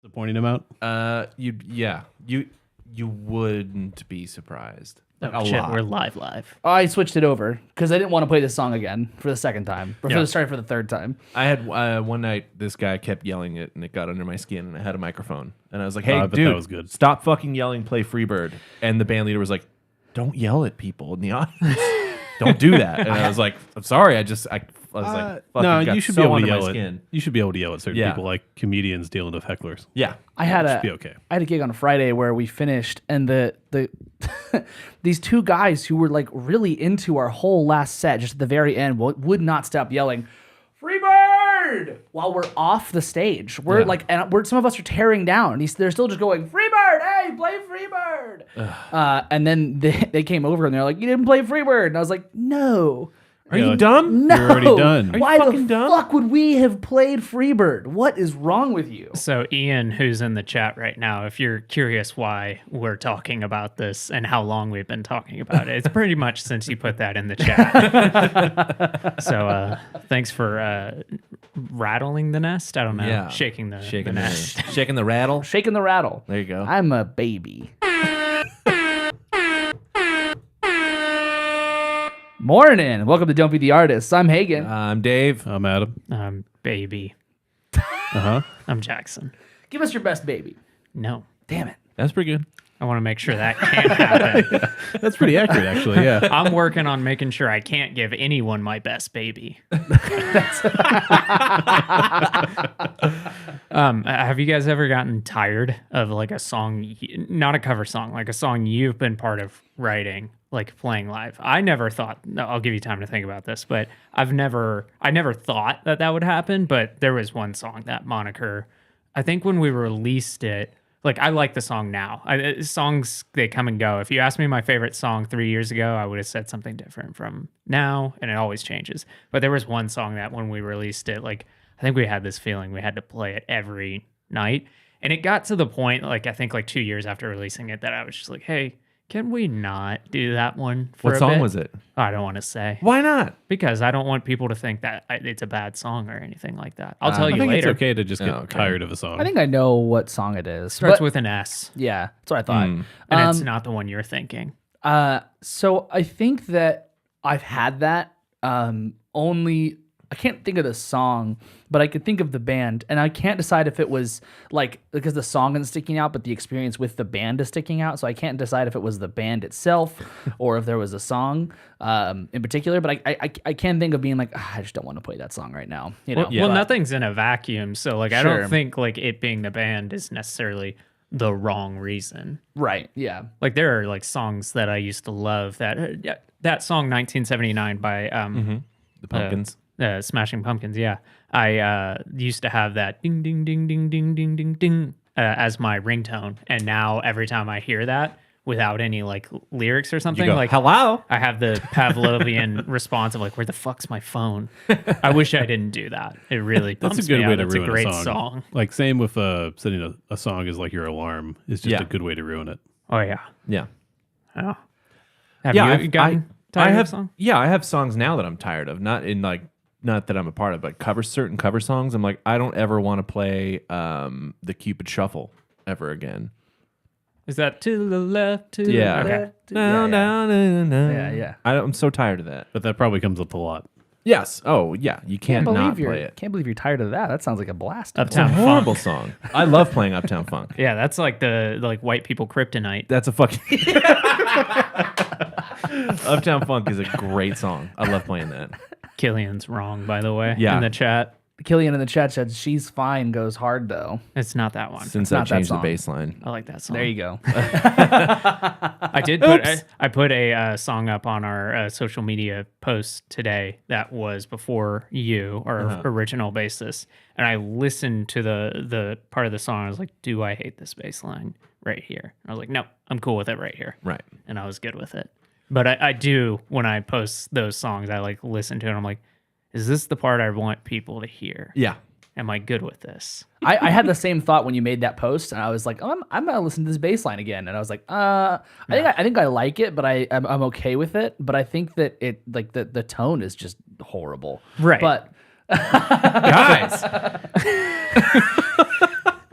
disappointing amount? You wouldn't be surprised. Oh, shit, we're live. I switched it over because I didn't want to play this song again for the second time. Or for the third time. I had one night, this guy kept yelling it, and it got under my skin, and I had a microphone. And I was like, hey, I bet dude, that was good. Stop fucking yelling, play Freebird. And the band leader was like, don't yell at people in the audience. Don't do that. And I was like, I'm sorry. I was like, fucking No, got you should so be able to under my yell at. skin. You should be able to yell at certain Yeah. people, like comedians dealing with hecklers. Yeah. I had Should be okay. I had a gig on a Friday where we finished, and the these two guys who were like really into our whole last set, just at the very end, would not stop yelling, "Freebird!" while we're off the stage. We're some of us are tearing down. They're still just going, "Freebird, hey, play Freebird!" And then they came over and they're like, "You didn't play Freebird," and I was like, "No." Are you dumb? No. You're already done. Why fucking the dumb? fuck would we have played Freebird? What is wrong with you? So Ian, who's in the chat right now, if you're curious why we're talking about this and how long we've been talking about it, it's pretty much since you put that in the chat. So thanks for rattling the nest. I don't know. Yeah. Shaking the Shaking nest. shaking the rattle. Shaking the rattle. There you go. I'm a baby. Morning. Welcome to Don't Be the Artist. I'm Hagen. I'm Dave. I'm Adam. Baby. Uh-huh. I'm Jackson. Give us your best baby. No. Damn it. That's pretty good. I want to make sure that can't happen. That's pretty accurate, actually. Yeah. I'm working on making sure I can't give anyone my best baby. Have you guys ever gotten tired of like a song, not a cover song, like a song you've been part of writing, like playing live? I never thought, no, I'll give you time to think about this, but I never thought that would happen. But there was one song, that moniker, I think when we released it, like, I like the song now. Songs, they come and go. If you asked me my favorite song 3 years ago, I would have said something different from now, and it always changes. But there was one song that when we released it, like, I think we had this feeling we had to play it every night. And it got to the point, like, I think like 2 years after releasing it, that I was just like, hey, can we not do that one for What a song bit? was it? I don't want to say. Why not? Because I don't want people to think that it's a bad song or anything like that. I'll tell I you think later. it's okay to just get okay. tired of a song. I think I know what song it is. Starts but- with an S, Yeah, that's what I thought. and it's not the one you're thinking. So I think that I've had that only... I can't think of the song, but I could think of the band, and I can't decide if it was like because the song isn't sticking out, but the experience with the band is sticking out. So I can't decide if it was the band itself or if there was a song in particular. But I can think of being like, I just don't want to play that song right now. You know? Well, nothing's in a vacuum, so like I Sure. don't think like it being the band is necessarily the wrong reason. Right? Yeah. Like there are like songs that I used to love. That song 1979 by The Pumpkins. Smashing Pumpkins, yeah. I used to have that ding, ding, ding, ding, ding, ding, ding, ding as my ringtone. And now every time I hear that without any like lyrics or something, go, like hello? I have the Pavlovian response of like, where the fuck's my phone? I wish I didn't do that. It really bumps That's a good me way out. to It's ruin a great song. song. Like, same with setting a song as like your alarm is just Yeah. a good way to ruin it. Oh, yeah. Yeah. Oh. Have Yeah, you gotten tired of a song? Yeah, I have songs now that I'm tired of. Not that I'm a part of, but certain cover songs. I'm like, I don't ever want to play the Cupid Shuffle ever again. Is that to the left? To Yeah. The okay. Yeah. I'm so tired of that. But that probably comes up a lot. Yes. Oh, yeah. You can't not play it. Can't believe you're tired of that. That sounds like a blast. It's a Uptown horrible Funk. song. I love playing Uptown Funk. Yeah, that's like the white people kryptonite. That's a fucking... Uptown Funk is a great song. I love playing that. Killian's wrong, by the way, Yeah. in the chat. Killian in the chat said, "She's fine." Goes hard though. It's not that one. Since not I that changed the song. bass line. I like that song. There you go. I did put I put a song up on our social media post today that was before you, our original basis, and I listened to the part of the song. I was like, "Do I hate this bass line right here?" I was like, "No, I'm cool with it right here." Right. And I was good with it. But I do, when I post those songs, I like listen to it. And I'm like, is this the part I want people to hear? Yeah. Am I good with this? I had the same thought when you made that post, and I was like, I'm gonna listen to this bass line again, and I was like, I think I like it, but I'm okay with it, but I think that it like the tone is just horrible, Right. But Guys.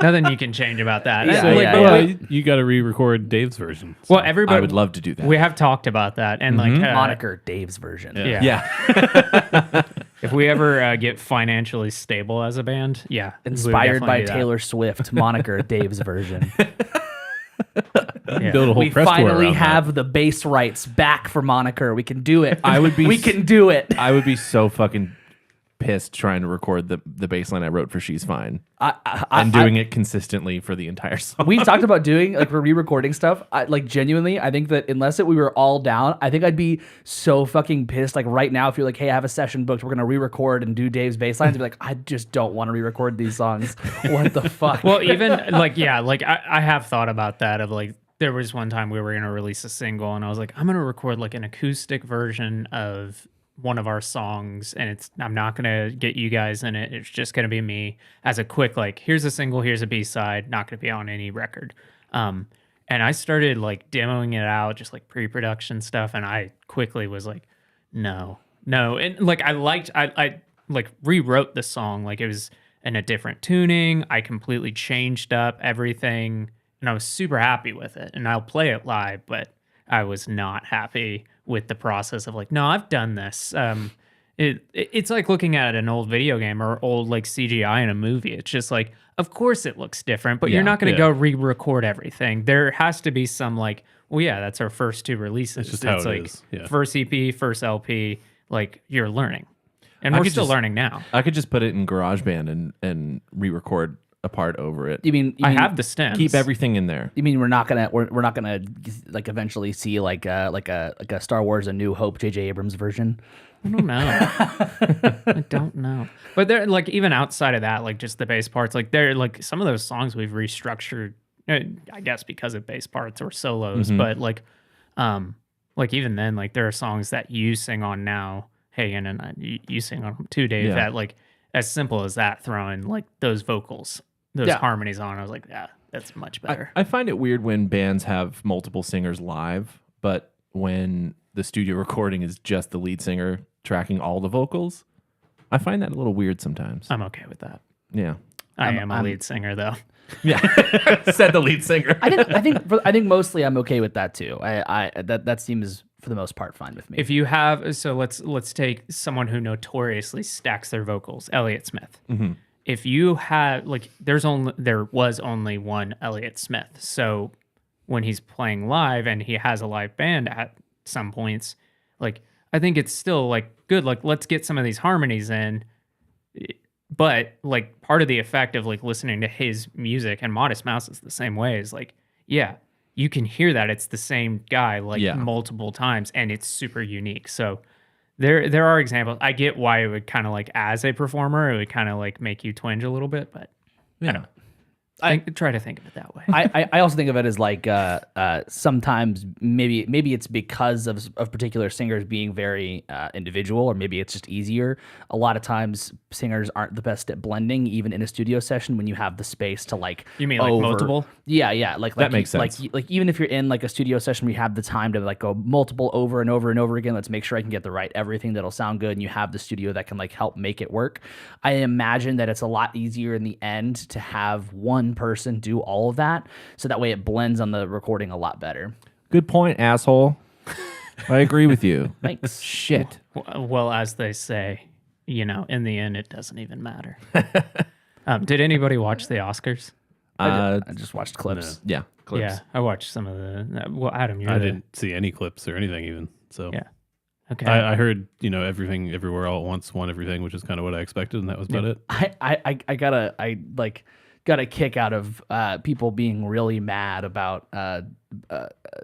Nothing you can change about that. Yeah, So, like, yeah, but yeah. we- You got to re-record Dave's version. well, so. everybody. I would love to do that. We have talked about that, and like Moniker Dave's version. Yeah. yeah. If we ever get financially stable as a band, yeah, we would Inspired by definitely do that. Taylor Swift, Moniker Dave's version. Yeah. Build a whole We press tour finally around that. have the bass rights back for Moniker. We can do it. I would be We can do it. I would be so fucking pissed trying to record the bass line I wrote for She's Fine and doing it consistently for the entire song. We talked about doing like we're re-recording stuff. Like genuinely, I think that unless we were all down, I think I'd be so fucking pissed. Like right now, if you're like, "Hey, I have a session booked. We're gonna re-record and do Dave's bass lines," I'd be like, "I just don't want to re-record these songs. What the fuck?" Well, even like I have thought about that. Of like, there was one time we were gonna release a single, and I was like, I'm gonna record like an acoustic version of one of our songs, and I'm not gonna get you guys in it. It's just gonna be me as a quick like, here's a single, here's a B-side, not gonna be on any record. And I started like demoing it out, just like pre-production stuff, and I quickly was like, no, and like I like rewrote the song, like it was in a different tuning. I completely changed up everything, and I was super happy with it. And I'll play it live, but I was not happy with the process of like, no, I've done this. It's like looking at an old video game or old like CGI in a movie. It's just like, of course it looks different, but you're not going to go re-record everything. There has to be some like, well, yeah, that's our first two releases. It's just how it like is. Yeah. first EP, first LP. Like you're learning, and I we're could still just- learning now. I could just put it in GarageBand and re-record a part over it. you mean I have the stems. Keep everything in there. You mean we're not gonna like eventually see like a Star Wars A New Hope J.J. Abrams version? I don't know. I don't know. But they're like even outside of that, like just the bass parts, like they're like some of those songs we've restructured, I guess because of bass parts or solos. But like even then, like there are songs that you sing on now, Hagen, and you sing on them too, Dave. Yeah. That like as simple as that, throwing like those vocals, those Yeah. harmonies on. I was like, yeah, that's much better. I find it weird when bands have multiple singers live, but when the studio recording is just the lead singer tracking all the vocals, I find that a little weird sometimes. I'm okay with that. Yeah. I am a lead singer though. Yeah. Said the lead singer. I think mostly I'm okay with that too. That seems for the most part fine with me. If you have, so let's take someone who notoriously stacks their vocals, Elliott Smith. If you have like, there was only one Elliott Smith. So when he's playing live and he has a live band at some points, like I think it's still like good. Like let's get some of these harmonies in. But like part of the effect of like listening to his music, and Modest Mouse is the same way, is like, yeah, you can hear that it's the same guy like multiple times, and it's super unique. So there are examples. I get why it would kind of like as a performer, it would kind of like make you twinge a little bit, but I don't know. Try to think of it that way. I also think of it as like sometimes maybe it's because of particular singers being very individual, or maybe it's just easier. A lot of times singers aren't the best at blending, even in a studio session when you have the space to like. You mean like multiple? Yeah. Like That makes sense. Like even if you're in like a studio session where you have the time to like go multiple over and over and over again, let's make sure I can get the right everything that'll sound good, and you have the studio that can like help make it work. I imagine that it's a lot easier in the end to have one person do all of that, so that way it blends on the recording a lot better. Good point, asshole. I agree with you. Thanks. Shit. Well, as they say, in the end, it doesn't even matter. Did anybody watch the Oscars? I just watched clips. Yeah. Clips. Yeah, I watched some of the. Well, Adam, I didn't see any clips or anything even. So Yeah. Okay. I heard, everything, everywhere, all at once, won everything, which is kind of what I expected, and that was about it. I got a kick out of people being really mad about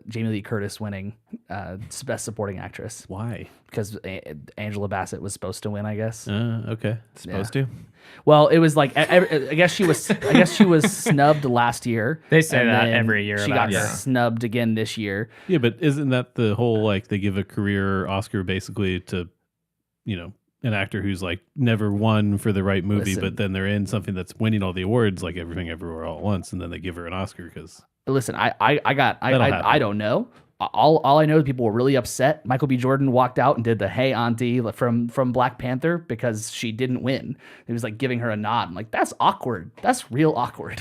Jamie Lee Curtis winning Best Supporting Actress, Why? because Angela Bassett was supposed to win, I guess. Okay. Supposed to? Well, it was like I guess she was snubbed last year. They say and that then every year She about got her. snubbed again this year. Yeah, but isn't that the whole, like, they give a career Oscar basically to, an actor who's like never won for the right movie, Listen. but then they're in something that's winning all the awards, like Everything Everywhere All at Once, and then they give her an Oscar because Listen, I happen. don't know. All I know is people were really upset. Michael B. Jordan walked out and did the "Hey Auntie" from Black Panther because she didn't win. He was like giving her a nod. I'm like, that's awkward. That's real awkward.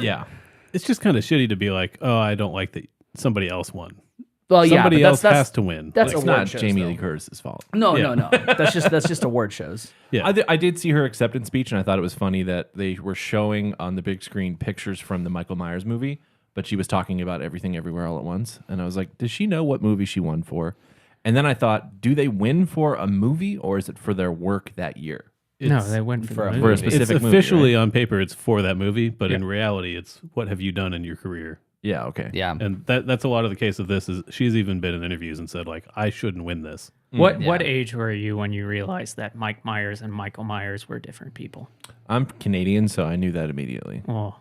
Yeah. It's just kind of shitty to be like, oh, I don't like that somebody else won. Well, yeah, Somebody but else has to win. That's It's award not shows, Jamie though. Lee Curtis's fault. No, Yeah. no. That's just award shows. Yeah. I did see her acceptance speech, and I thought it was funny that they were showing on the big screen pictures from the Michael Myers movie, but she was talking about Everything Everywhere All at Once. And I was like, does she know what movie she won for? And then I thought, do they win for a movie, or is it for their work that year? No, It's- they went for, for the a movie. a specific it's movie, officially on paper, it's for that movie, but in reality, it's what have you done in your career? Yeah, okay. Yeah. And that's a lot of the case of this. Is she's even been in interviews and said like, I shouldn't win this. What age were you when you realized that Mike Myers and Michael Myers were different people? I'm Canadian, so I knew that immediately. Oh,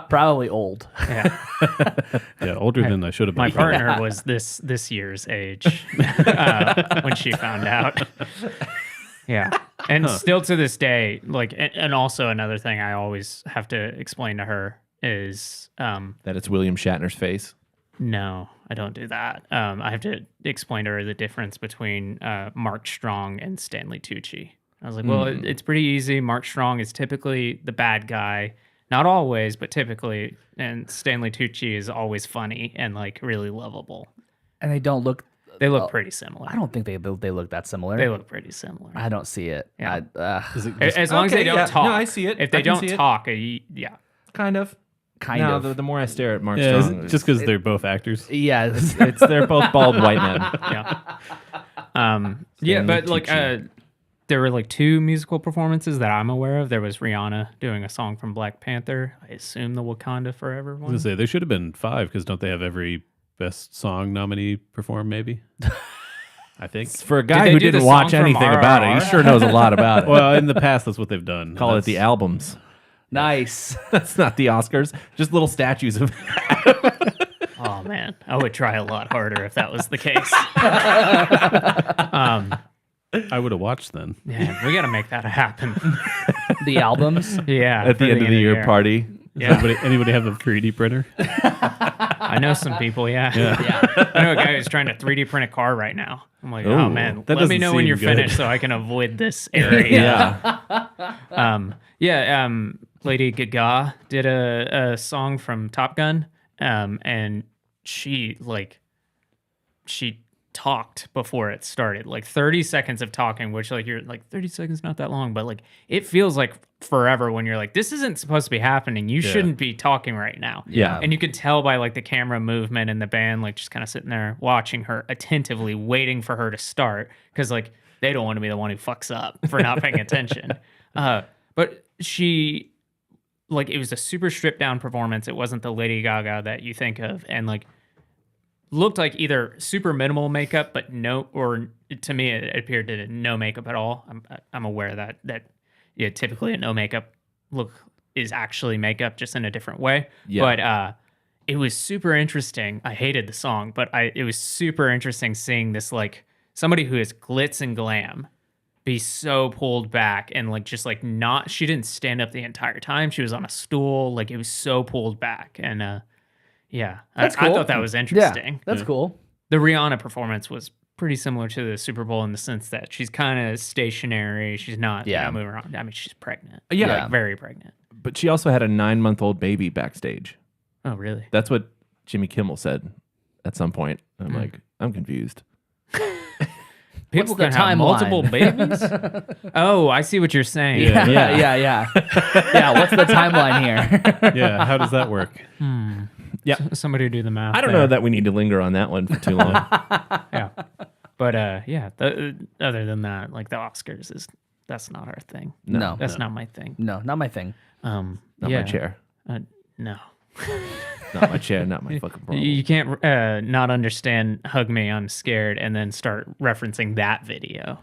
Probably old. yeah. Yeah, older than I should have been. My partner was this year's age when she found out. Yeah, and still to this day, like, and also another thing I always have to explain to her is, That it's William Shatner's face. no, I don't do that. I have to explain to her the difference between Mark Strong and Stanley Tucci. I was like, well, it's pretty easy. Mark Strong is typically the bad guy. Not always, but typically. And Stanley Tucci is always funny and like really lovable. And they don't look. They look pretty similar. I don't think they look that similar. They look pretty similar. I don't see it. Yeah. Is it just- As long as they Okay, don't yeah. talk. No, I see it. If they I can don't see it. talk, yeah. Kind of. Kind no, of. The more I stare at Mark yeah, Strong, just because they're both actors. Yeah. they're both bald white men. Yeah. Stanley Yeah, but like Tucci. there were like 2 musical performances that I'm aware of. There was Rihanna doing a song from Black Panther. I assume the Wakanda Forever I was one. gonna say there should have been 5 because don't they have every best song nominee perform? Maybe. I think. For a Did guy they who do the didn't watch song from anything about it, he RRR? sure knows a lot about it. Well, in the past, that's what they've done. Call it the albums. Nice. That's not the Oscars. Just little statues of. Oh man, I would try a lot harder if that was the case. I would have watched then. Yeah, we got to make that happen. The albums. Yeah, At for the end of the year party. Yeah, Anybody have a 3D printer? I know some people. Yeah. Yeah. I know a guy who's trying to 3D print a car right now. I'm like, Ooh, oh man, that let me doesn't know when seem you're good. finished so I can avoid this area. Yeah. Lady Gaga did a song from Top Gun, and she talked before it started, like 30 seconds of talking, which like you're like 30 seconds not that long, but like it feels like forever when you're like, this isn't supposed to be happening. You shouldn't be talking right now. Yeah. And you could tell by like the camera movement and the band like just kind of sitting there watching her attentively, waiting for her to start because like they don't want to be the one who fucks up for not paying attention. But she, like, it was a super stripped down performance. It wasn't the Lady Gaga that you think of, and like looked like either super minimal makeup, but no, or to me it appeared to no makeup at all. I'm aware that yeah, typically a no makeup look is actually makeup, just in a different way. Yeah. But it was super interesting. I hated the song, but it was super interesting seeing this like somebody who is glitz and glam be so pulled back and like just like not. She didn't stand up the entire time. She was on a stool. Like it was so pulled back and. Yeah, That's I cool. thought that was interesting. Yeah, that's cool. The Rihanna performance was pretty similar to the Super Bowl in the sense that she's kind of stationary. She's not moving around. I mean, she's pregnant. Yeah. Like, very pregnant. But she also had a 9-month-old baby backstage. Oh, really? That's what Jimmy Kimmel said at some point. I'm like, I'm confused. People the can have multiple babies? Oh, I see what you're saying. Yeah. Yeah. Yeah. What's the timeline here? Yeah, how does that work? Yeah. Somebody do the math. I don't know that we need to linger on that one for too long. Yeah. But yeah, other than that, like the Oscars that's not our thing. No. That's not my thing. No, not my thing. Not Yeah. my chair. No. Not my chair. Not my fucking problem. You can't not understand "Hug Me, I'm Scared" and then start referencing that video.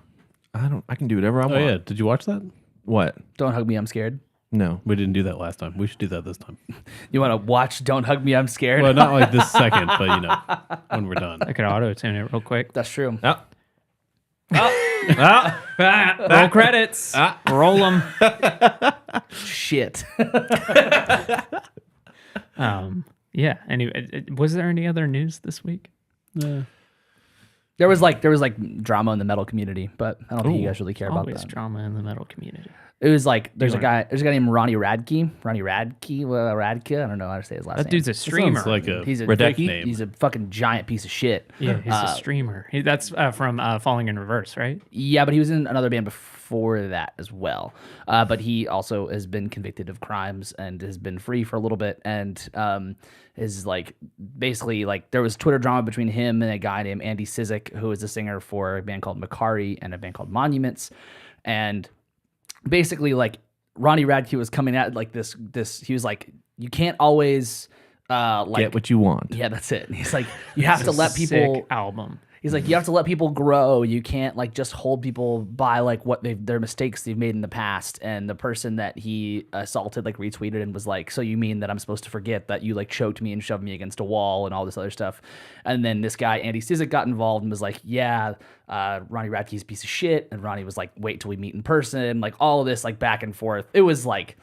I can do whatever I Oh want. yeah, did you watch that? What? Don't hug me, I'm scared. No. We didn't do that last time. We should do that this time. You want to watch Don't Hug Me, I'm Scared? Well, not like this second, but you know, when we're done. I could auto-tune it real quick. That's true. Roll credits. Roll them. Shit. Yeah. Anyway, was there any other news this week? There was like drama in the metal community, but I don't think you guys really care about Always that. drama in the metal community. It was like there's a guy named Ronnie Radke. Radke. I don't know how to say his last name. That dude's a streamer. Sounds like a He's a Radecki name. He's a fucking giant piece of shit. Yeah, he's a streamer. That's from Falling in Reverse, right? Yeah, but he was in another band before that as well. But he also has been convicted of crimes and has been free for a little bit. And is like basically like there was Twitter drama between him and a guy named Andy Sizik, who is a singer for a band called Makari and a band called Monuments. And basically, like Ronnie Radke was coming at like this. He was like, you can't always like Get what you want. Yeah, that's it. And he's like, you have to It's a let people. sick album. He's like, you have to let people grow. You can't like just hold people by like what their mistakes they've made in the past. And the person that he assaulted like retweeted and was like, so you mean that I'm supposed to forget that you like choked me and shoved me against a wall and all this other stuff? And then this guy Andy Sizik got involved and was like, yeah, Ronnie Radke's a piece of shit. And Ronnie was like, wait till we meet in person. Like all of this like back and forth. It was like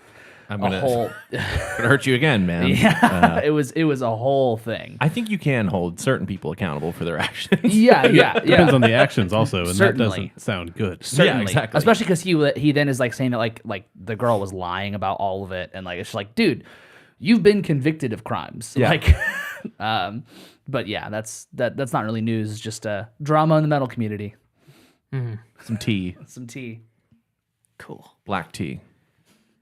I'm a gonna, whole gonna hurt you again, man. yeah. It was a whole thing. I think you can hold certain people accountable for their actions. Yeah. Depends on the actions also, and Certainly. that doesn't sound good. Certainly. exactly. Especially because he then is like saying that like the girl was lying about all of it, and like it's just like, dude, you've been convicted of crimes. Yeah. Like, but yeah, that's not really news. It's just drama in the metal community. Some tea, Some tea. Cool. black tea,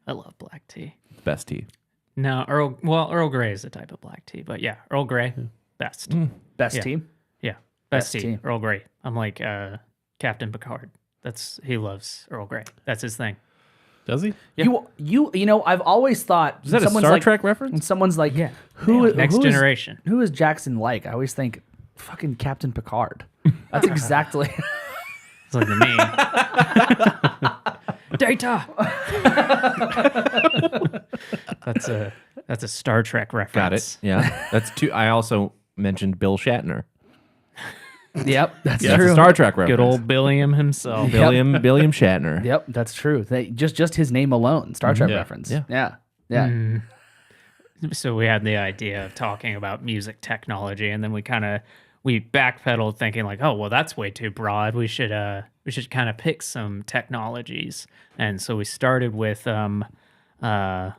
I love black tea. best tea. No, Earl Grey is a type of black tea, but yeah, Earl Grey, best. Best Yeah. tea. Yeah, best Best tea. tea. Earl Grey. I'm like Captain Picard. He loves Earl Grey. That's his thing. Does he? You know, I've always thought Is that a someone's Star like, Trek reference? when some's like, Yeah. who Next who is- Generation. who is Jackson like? I always think fucking Captain Picard. That's exactly. It's like the meme. Data. That's a Star Trek Got reference. it. Yeah, that's two. I also mentioned Bill Shatner. Yep, that's That's true. a Star Trek reference. Good old Billiam himself. Billiam Shatner. Yep, that's true. Just his name alone, Star Trek Yeah. reference. Yeah. Yeah. So we had the idea of talking about music technology, and then we backpedaled, thinking like, oh well, that's way too broad. We should kind of pick some technologies, and so we started with Autotune.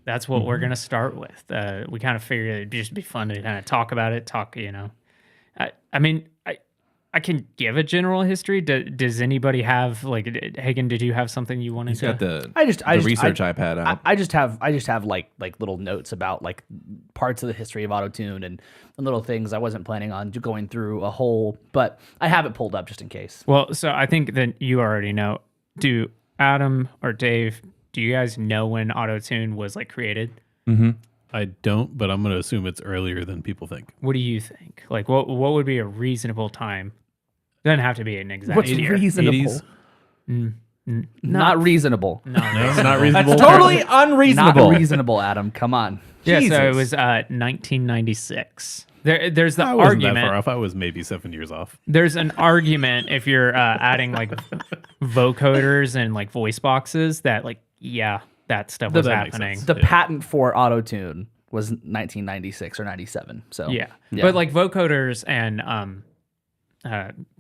That's what we're gonna start with. We kind of figured it'd just be fun to kind of talk about it. I mean, I can give a general history. Does anybody have like Hagen? Did you have something you wanted He's to? got the I research iPad out. I just have like little notes about like parts of the history of Autotune and little things. I wasn't planning on going through a whole, but I have it pulled up just in case. Well, so I think that you already know. Do Adam or Dave? Do you guys know when Autotune was like created? I don't, but I'm going to assume it's earlier than people think. What do you think? Like, what would be a reasonable time? Doesn't have to be an exact What's year. reasonable? 80s? Not reasonable. No. No, it's not reasonable. That's totally unreasonable. Not reasonable, Adam. Come on. Yeah, so Jesus. it was 1996. There's the I wasn't that argument. far off. I was maybe 7 years off. There's an argument if you're adding like vocoders and like voice boxes that like that stuff was that makes happening. sense. The Yeah. patent for Autotune was 1996 or 97. So Yeah. But like vocoders and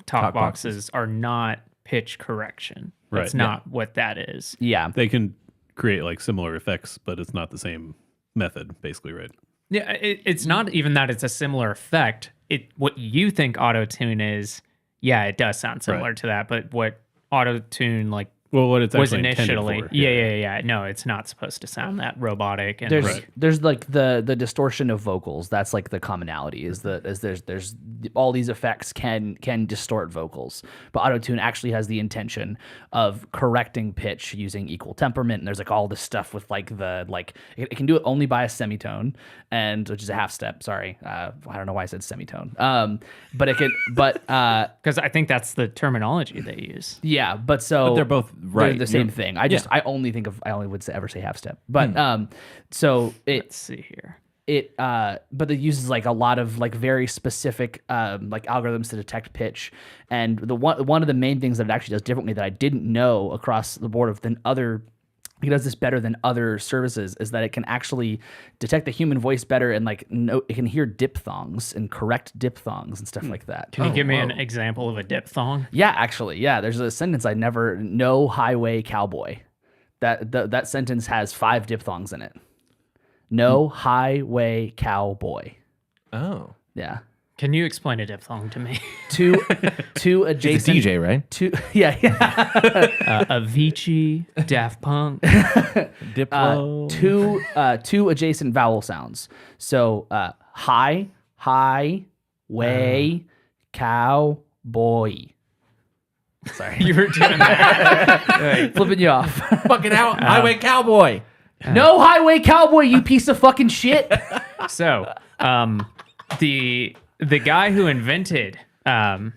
talk boxes. boxes are not pitch correction. That's Right, not what that is. yeah. They can create like similar effects, but it's not the same method, basically, right? Yeah, it's not even that it's a similar effect. What you think auto-tune is, yeah, it does sound similar Right. to that, but what auto-tune like Well, what it's was actually initially. intended for. Yeah. No, it's not supposed to sound that robotic and There's like, there's like the distortion of vocals. That's like the commonality is there's all these effects can distort vocals, but Autotune actually has the intention of correcting pitch using equal temperament. And there's like all this stuff with like it can do it only by a semitone, and which is a half step. Sorry, I don't know why I said semitone. But it can because I think that's the terminology they use. yeah, but they're both right. They're the same thing. I only would ever say half step, but so Let's see here. but it uses like a lot of like very specific like algorithms to detect pitch, and one of the main things that it actually does differently that I didn't know across the board than other he does this better than other services is that it can actually detect the human voice better and like it can hear diphthongs and correct diphthongs and stuff like that. Can you give me an example of a diphthong? Yeah, actually, yeah. There's a sentence I never. No highway cowboy. That sentence has 5 diphthongs in it. No highway cowboy. Oh. Yeah. Can you explain a diphthong to me? Two It's a adjacent. DJ, right? Yeah. Avicii, Daft Punk. Diplo. Two adjacent vowel sounds. So high, way, cow, boy. Sorry, You were doing that. flipping you off. Fucking out, highway cowboy. No highway cowboy, you piece of fucking shit. So, the guy who invented Autotune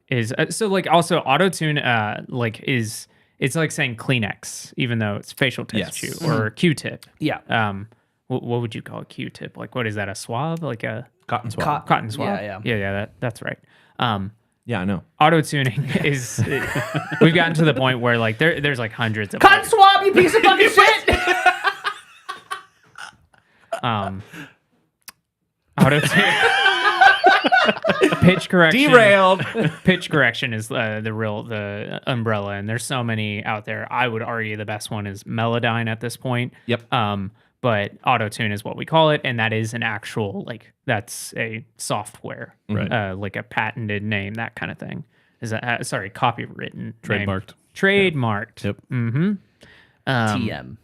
is also Autotune is it's like saying Kleenex, even though it's facial tissue, or Q-tip. Yeah. What would you call a Q-tip? Like, what is that? A swab? Like a Cotton swab. cotton swab? Yeah. That's right. Yeah, I know. Auto-tuning is we've gotten to the point where like there's like hundreds of Cotton swab, you piece of fucking shit. Auto-tune. Pitch correction. Derailed. Pitch correction is the umbrella, and there's so many out there. I would argue the best one is Melodyne at this point. Yep. But Auto-tune is what we call it, and that is an actual that's a software, Right. like a patented name, that kind of thing. Is that copywritten, Trademarked. trademarked? Yep. TM.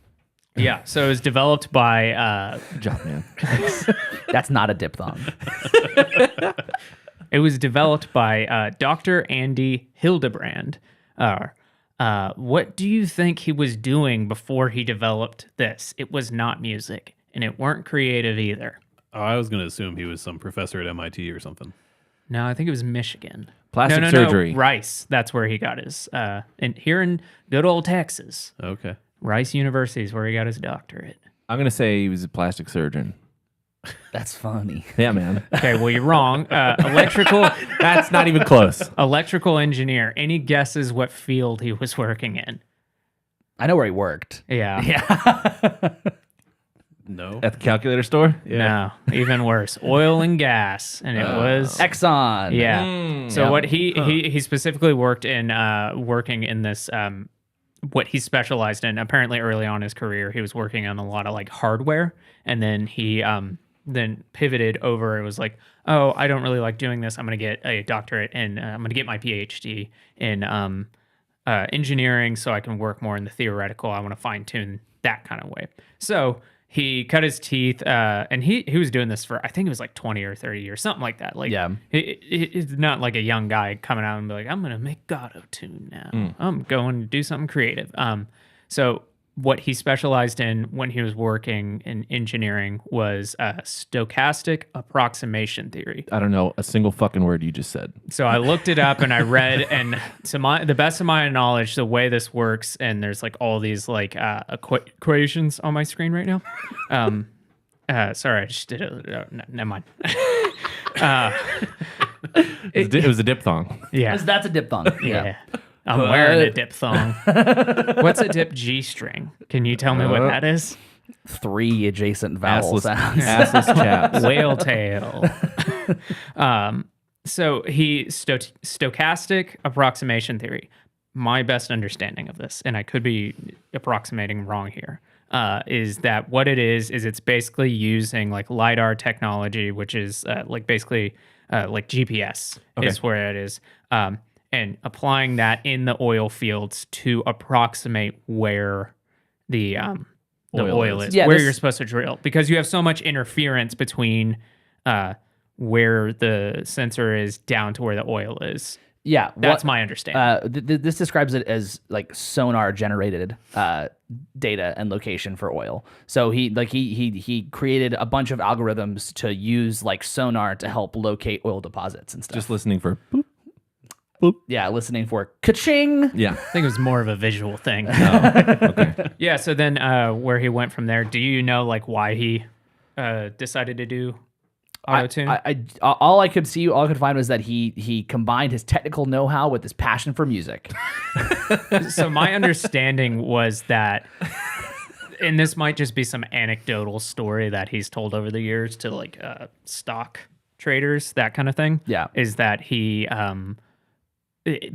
Yeah. So it was developed by Good job, man. That's not a diphthong. It was developed by Dr. Andy Hildebrand. What do you think he was doing before he developed this? It was not music, and it weren't creative either. Oh, I was going to assume he was some professor at MIT or something. No, I think it was Michigan. Plastic no, surgery. Rice. That's where he got his. And here in good old Texas, Okay. Rice University is where he got his doctorate. I'm going to say he was a plastic surgeon. That's funny. Yeah, man. Okay, well you're wrong. Electrical. That's not even close. Electrical engineer. Any guesses what field he was working in? I know where he worked. Yeah. Yeah. No. At the calculator store? No, even worse. Oil and gas, and it was Exxon. yeah. So yeah. what he specifically worked in working in this what he specialized in. Apparently, early on in his career, he was working on a lot of like hardware, and then he then pivoted over. It was like, oh, I don't really like doing this. I'm going to get a doctorate and I'm going to get my PhD in engineering, so I can work more in the theoretical. I want to fine tune that kind of way. So he cut his teeth, and he was doing this for, I think it was like 20 or 30 years, something like that. Like, Yeah. It's not like a young guy coming out and be like, I'm going to make Auto-tune now. I'm going to do something creative. So what he specialized in when he was working in engineering was stochastic approximation theory. I don't know a single fucking word you just said. So I looked it up and I read, and to the best of my knowledge, the way this works, and there's like all these like equations on my screen right now. Sorry, I just did it. Never mind. It was a diphthong. Yeah, That's a diphthong. yeah. I'm wearing a diphthong. What's a dip G string? Can you tell me what that is? 3 adjacent vowel Assless, sounds. assless chaps. Whale tail. So he stochastic approximation theory. My best understanding of this, and I could be approximating wrong here, is that what it is it's basically using like LiDAR technology, which is like basically like GPS is where it is, and applying that in the oil fields to approximate where the oil is, Yeah, where this- you're supposed to drill, because you have so much interference between where the sensor is down to where the oil is. Yeah. That's my understanding. This describes it as like sonar generated data and location for oil. So he created a bunch of algorithms to use like sonar to help locate oil deposits and stuff. Just listening for boop. Yeah, listening for ka-ching. Yeah. I think it was more of a visual thing. Okay. Yeah. So then, where he went from there? Do you know like why he decided to do Autotune? All I could find was that he combined his technical know-how with his passion for music. So my understanding was that, and this might just be some anecdotal story that he's told over the years to like stock traders, that kind of thing. Yeah. Is that he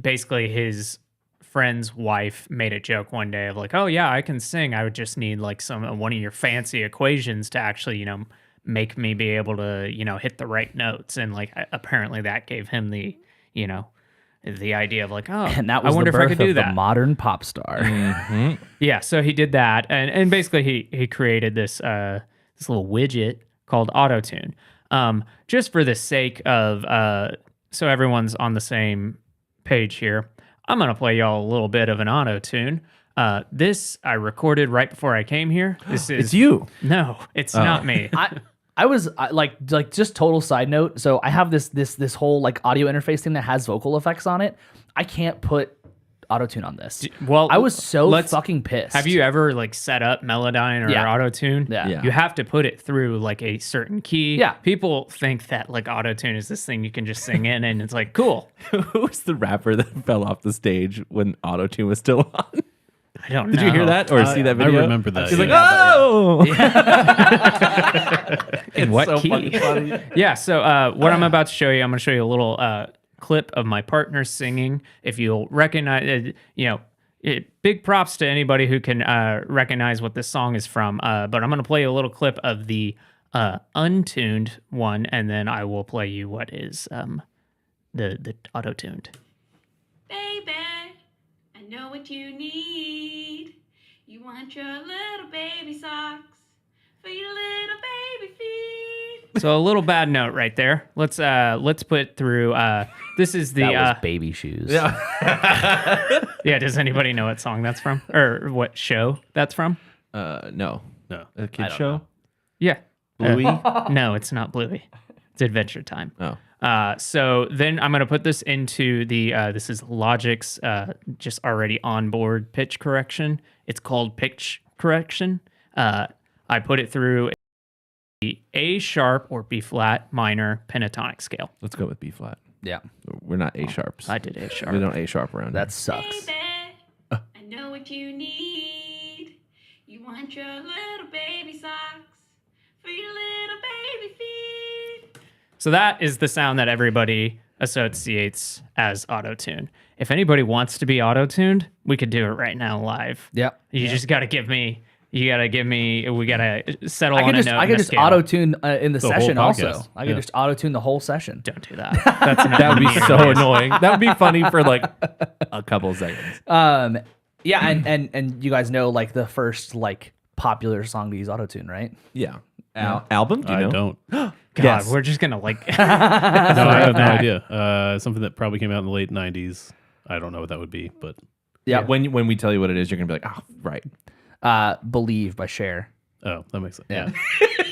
basically his friend's wife made a joke one day of like, oh yeah, I can sing. I would just need like one of your fancy equations to actually, make me be able to, hit the right notes. And like apparently that gave him the, the idea of like, oh, And that was I wonder the if I birth could do of that. the modern pop star. Yeah, so he did that, and basically he created this this little widget called Autotune, just for the sake of so everyone's on the same page here. I'm gonna play y'all a little bit of an Autotune. This I recorded right before I came here. This is It's you. No, it's not me. I was like just total side note. So I have this whole like audio interface thing that has vocal effects on it. I can't put Autotune on this. Well, I was so fucking pissed. Have you ever like set up Melodyne or Yeah. Autotune? Yeah. You have to put it through like a certain key. Yeah. People think that like Autotune is this thing you can just sing in, and it's like cool. Who was the rapper that fell off the stage when Autotune was still on? I don't know. Did you hear that or see that video? I remember that. He's like, yeah. oh! In what so key? fucking funny. Yeah. So what I'm about to show you, I'm going to show you a little clip of my partner singing. If you'll recognize, big props to anybody who can recognize what this song is from. But I'm going to play you a little clip of the untuned one, and then I will play you what is the auto-tuned. Baby, I know what you need. You want your little baby socks for your little baby feet. So a little bad note right there. Let's put through. This is the That was Baby Shoes. Yeah. yeah. Does anybody know what song that's from or what show that's from? No. No. A kid don't show? know. Yeah. Bluey? No, it's not Bluey. It's Adventure Time. Oh. So then I'm going to put this into the, this is Logic's just already onboard pitch correction. It's called pitch correction. I put it through the A sharp or B flat minor pentatonic scale. Let's go with B flat. Yeah. We're not A sharps. I did A sharp. We don't A sharp around That here. sucks. Baby, I know what you need. You want your little baby socks for your little baby feet. So that is the sound that everybody associates as auto-tune. If anybody wants to be auto-tuned, we could do it right now live. Yep. You just got to give me, we got to settle I on could a just note. I and could a just scale. auto tune in the whole session also. podcast. I could Yeah. just auto tune the whole session. Don't do that. That's That would be so annoying. That would be funny for like a couple of seconds. Yeah, and you guys know like the first like popular song to use auto tune, right? Yeah. Album? Do you I know? don't. No, God, Yes. we're just gonna like. I have no idea. Something that probably came out in the late '90s. I don't know what that would be, but Yeah. When we tell you what it is, you're gonna be like, oh, right. Believe by Cher. oh, that makes sense. Yeah.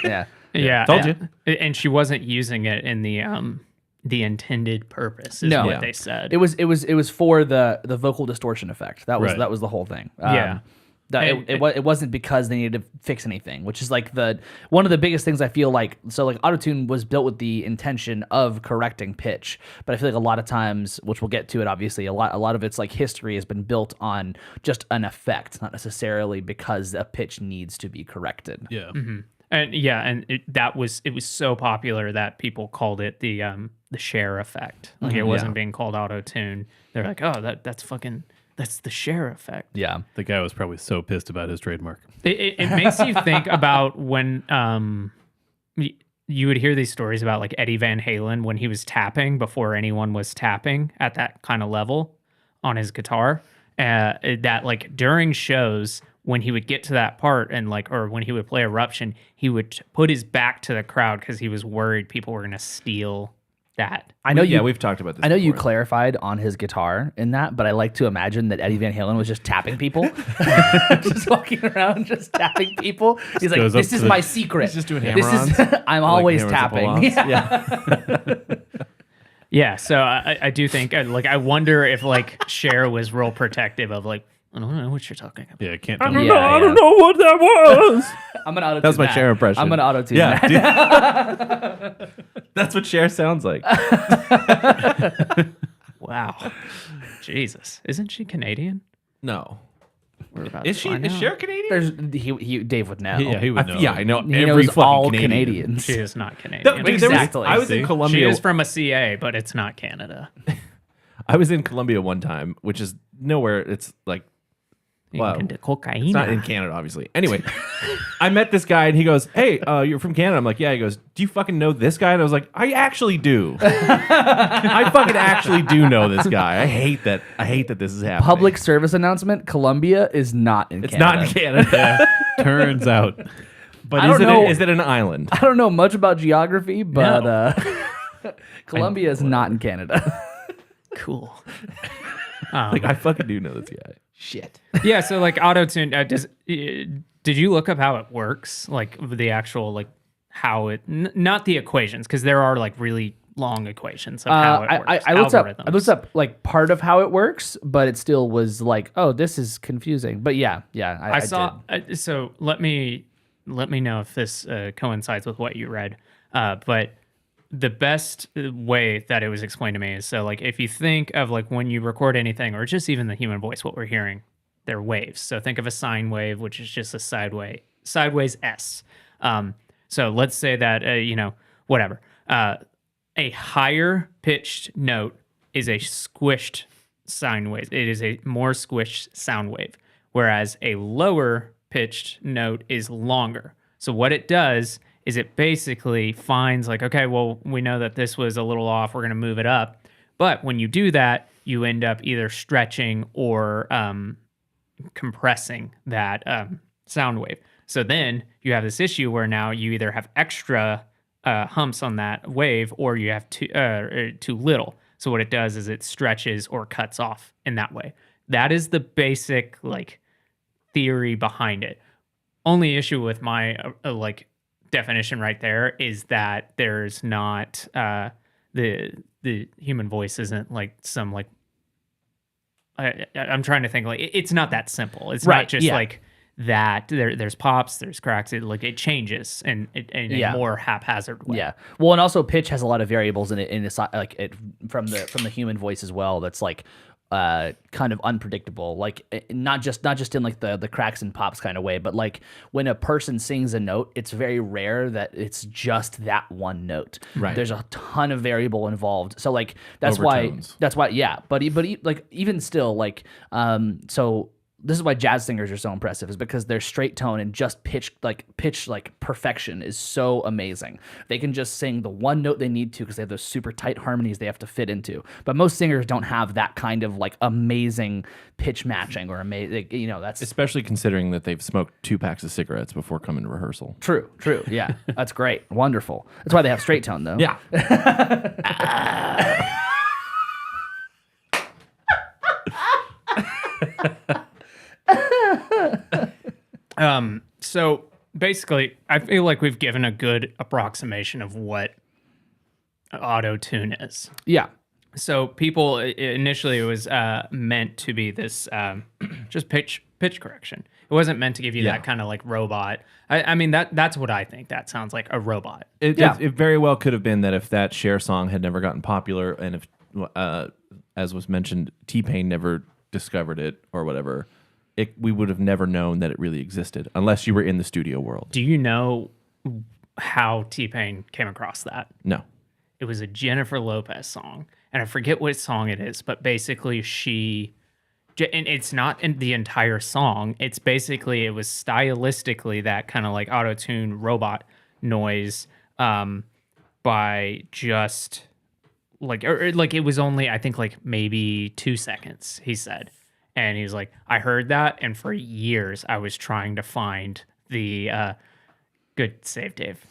Yeah. Yeah, Told you. And she wasn't using it in the intended purpose. Is No. what Yeah. they said. It was for the vocal distortion effect. That was Right. that was the whole thing. Yeah. It wasn't because they needed to fix anything, which is like one of the biggest things I feel like. So like autotune was built with the intention of correcting pitch, but I feel like a lot of times, which we'll get to it obviously, a lot of its like history has been built on just an effect, not necessarily because a pitch needs to be corrected. Yeah. And it was so popular that people called it the Cher effect. Like it wasn't being called auto tune. They're like, oh, that's the Cher effect. Yeah. The guy was probably so pissed about his trademark. It makes you think about when you would hear these stories about like Eddie Van Halen when he was tapping before anyone was tapping at that kind of level on his guitar. That like during shows when he would get to that part and like, or when he would play Eruption, he would put his back to the crowd because he was worried people were going to steal that. I know we've talked about this. I know you before. clarified on his guitar in that, but I like to imagine that Eddie Van Halen was just tapping people, just walking around, just tapping people. He's like, goes up "This is to my secret. He's just doing This is hammer-ons. I'm Like always hammers and tapping." pull-offs. Yeah. Yeah, so I do think like I wonder if like Cher was real protective of like I don't know what you're talking about. Yeah, I can't I tell don't you. know. I don't know what that was. I'm gonna auto-tune That was my Cher impression. I'm gonna auto-tune Yeah, that. dude. That's what Cher sounds like. Wow. Jesus. Isn't she Canadian? No. We're about Is to she? find Is out. Cher Canadian? Dave would know. Yeah, he would know. Yeah, I know. He every knows fucking all Canadian. Canadians. She is not No, Canadian. dude, there was- Exactly. I was See? in She Colombia. is from a CA, but it's not Canada. I was in Colombia one time, which is nowhere. It's like, wow. Into cocaine. It's not in Canada, obviously. Anyway, I met this guy and he goes, "Hey, you're from Canada?" I'm like, "Yeah." He goes, "Do you fucking know this guy?" And I was like, "I actually do. I fucking actually do know this guy. I hate that this is happening." Public service announcement: Colombia is not in It's Canada. not in Canada. Turns out. But I is don't it, know. is it an island? I don't know much about geography, but No. Colombia is not in Canada. Cool. Like, I fucking do know this guy. Shit. Yeah, so like Autotune, did you look up how it works? Like the actual, like how it, not the equations, because there are like really long equations of how it works. I looked up. I algorithms. looked up like part of how it works, but it still was like, oh, this is confusing. But yeah, I saw. did. So let me know if this coincides with what you read. But the best way that it was explained to me is, so like if you think of like when you record anything or just even the human voice, what we're hearing, they're waves. So think of a sine wave, which is just a sideways S. So let's say that whatever. A higher pitched note is a squished sine wave. It is a more squished sound wave, whereas a lower pitched note is longer. So what it does is it basically finds like, okay, well, we know that this was a little off. We're going to move it up. But when you do that, you end up either stretching or compressing that sound wave. So then you have this issue where now you either have extra humps on that wave or you have too little. So what it does is it stretches or cuts off in that way. That is the basic like theory behind it. Only issue with my like definition right there is that there's not the human voice isn't like some like I'm trying to think like it's not that simple. It's Right, not just yeah. like that. There's pops, there's cracks. It changes in Yeah. a more haphazard way. Yeah. Well, and also pitch has a lot of variables in it, like it from the human voice as well. That's like kind of unpredictable. Like not just in like the cracks and pops kind of way, but like when a person sings a note, it's very rare that it's just that one note. Right. There's a ton of variable involved. So like Overtones. that's why yeah. But like even still like so. This is why jazz singers are so impressive, is because their straight tone and just pitch perfection is so amazing. They can just sing the one note they need to because they have those super tight harmonies they have to fit into. But most singers don't have that kind of like amazing pitch matching or amazing, that's Especially considering that they've smoked 2 packs of cigarettes before coming to rehearsal. true. Yeah, that's great. Wonderful. That's why they have straight tone though. Yeah. So basically, I feel like we've given a good approximation of what Autotune is. Yeah. So people initially it was meant to be this just pitch correction. It wasn't meant to give you that kind of like robot. I mean that's what I think. That sounds like a robot. It very well could have been that if that Cher song had never gotten popular, and if, as was mentioned, T-Pain never discovered it or whatever, we would have never known that it really existed unless you were in the studio world. Do you know how T-Pain came across that? No. It was a Jennifer Lopez song, and I forget what song it is, but basically and it's not in the entire song. It's basically, it was stylistically that kind of like auto-tune robot noise by just like, or like it was only, I think like maybe 2 seconds, he said. And he was like, I heard that, and for years I was trying to find the good save, Dave.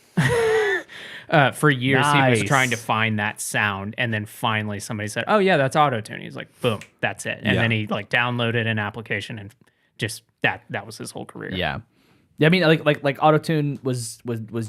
For years he was Nice. trying to find that sound, and then finally somebody said, "Oh yeah, that's Autotune." He's like, "Boom, that's it." And then he like downloaded an application, and just that was his whole career. Yeah. I mean, like Autotune was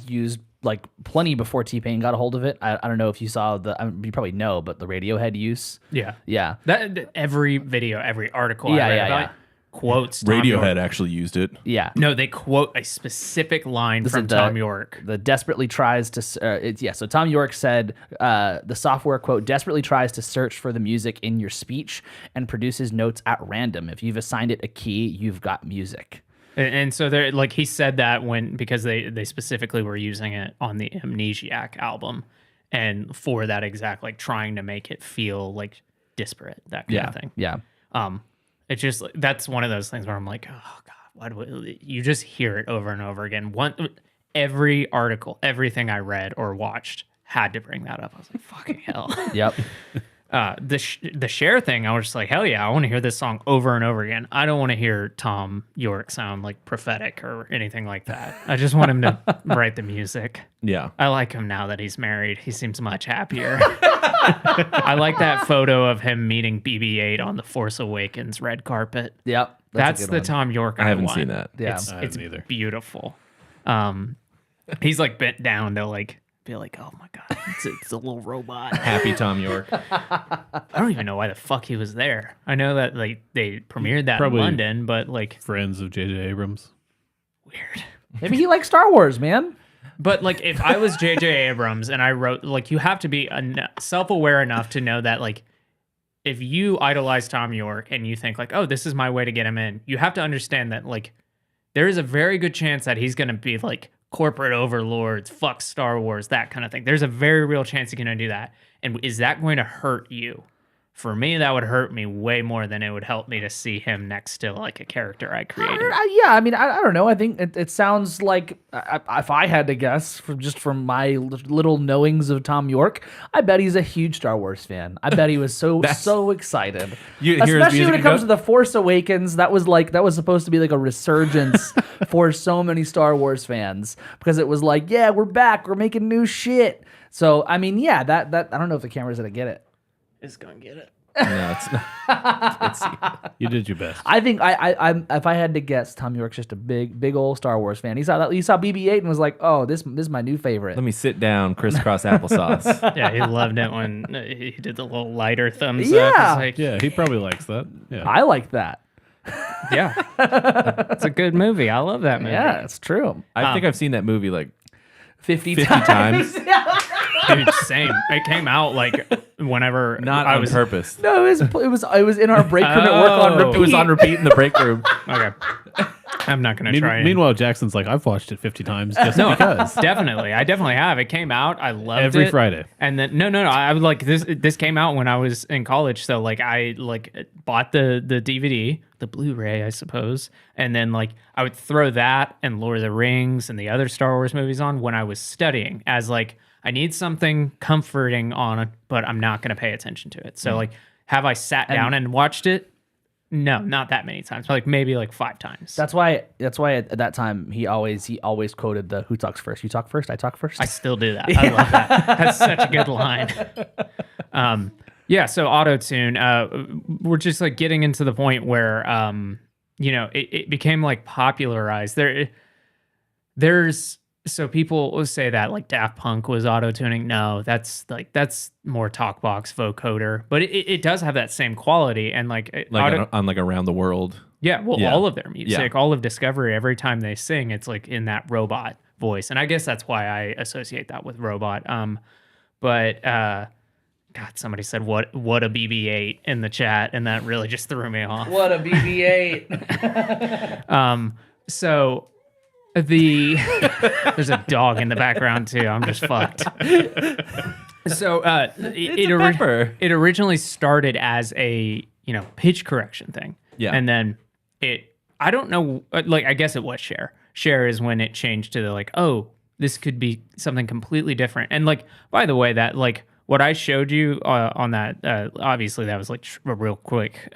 used like plenty before T-Pain got a hold of it. I don't know if you saw you probably know, but the Radiohead use. yeah. Yeah. That every video, every article Yeah, I read yeah, about yeah. it, quotes Tom Radiohead York. actually used it. Yeah. No, they quote a specific line from Tom York. The desperately tries to. So Tom York said the software, quote, desperately tries to search for the music in your speech and produces notes at random. If you've assigned it a key, you've got music. And so they're like, he said that because they specifically were using it on the Amnesiac album, and for that exact, like, trying to make it feel like disparate, that kind of thing. Yeah. It's just, that's one of those things where I'm like, oh God, why do you just hear it over and over again? Every article, everything I read or watched had to bring that up. I was like, fucking hell. Yep. The Cher thing, I was just like, hell yeah, I want to hear this song over and over again. I don't want to hear Tom York sound like prophetic or anything like that. I just want him to write the music. Yeah. I like him now that he's married. He seems much happier. I like that photo of him meeting BB-8 on the Force Awakens red carpet. Yep. That's the Tom York I haven't want. seen that. Yeah. It's I haven't either. beautiful. He's like bent down to like be like, oh my God, it's a little robot. Happy Tom York. I don't even know why the fuck he was there. I know that like they premiered that Probably in London, but like Friends of J.J. Abrams. weird. Maybe he likes Star Wars, man. But like if I was J.J. Abrams and I wrote, like, you have to be self-aware enough to know that like if you idolize Tom York and you think like, oh, this is my way to get him in, you have to understand that like there is a very good chance that he's going to be like corporate overlords, fuck Star Wars, that kind of thing. There's a very real chance he's going to do that. And is that going to hurt you? For me, that would hurt me way more than it would help me to see him next to like a character I created. Yeah, I mean, I don't know. I think it sounds like, if I had to guess, from my little knowings of Tom York, I bet he's a huge Star Wars fan. I bet he was so excited. Especially when it comes to The Force Awakens, that was supposed to be like a resurgence for so many Star Wars fans, because it was like, yeah, we're back, we're making new shit. So I mean, yeah, that I don't know if the camera's gonna get it. Is gonna get it. No, it's not. You did your best. I think I if I had to guess, Tom York's just a big old Star Wars fan. He saw BB-8 and was like, oh, this is my new favorite. Let me sit down, crisscross applesauce. Yeah, he loved it when he did the little lighter thumbs Yeah. up. It's like, Yeah, he probably likes that. Yeah. I like that. yeah, it's a good movie. I love that movie. Yeah, it's true. I think I've seen that movie like 50 times. Dude, same. It came out like whenever Not I on was purpose. No, it was in our break room at work on repeat. It was on repeat in the break room. Okay. I'm not gonna try. Meanwhile, Jackson's like, I've watched it 50 times just because. Definitely, I definitely have. It came out. I loved it Every Friday. And then no. I was like this. This came out when I was in college, so like I like bought the DVD, the Blu-ray, I suppose, and then like I would throw that and Lord of the Rings and the other Star Wars movies on when I was studying, as like I need something comforting on, but I'm not gonna pay attention to it. So like, have I sat down and watched it? No, not that many times. Like maybe like 5 times. That's why at that time he always quoted the "Who talks first? You talk first. I talk first." I still do that. I love that. That's such a good line. Yeah. So Autotune, we're just like getting into the point where, it became like popularized. So people will say that like Daft Punk was auto-tuning. No, that's more TalkBox vocoder, but it does have that same quality, and like on like Around the World. Yeah, well, Yeah. all of their music, all of Discovery, every time they sing, it's like in that robot voice, and I guess that's why I associate that with robot. But God, somebody said what a BB-8 in the chat, and that really just threw me off. What a BB-8. So there's a dog in the background too. I'm just fucked. So it originally started as a pitch correction thing. Yeah. And then I don't know, like I guess it was Cher. Cher is when it changed to the like, oh, this could be something completely different. And like, by the way, that like what I showed you on that, obviously that was like a real quick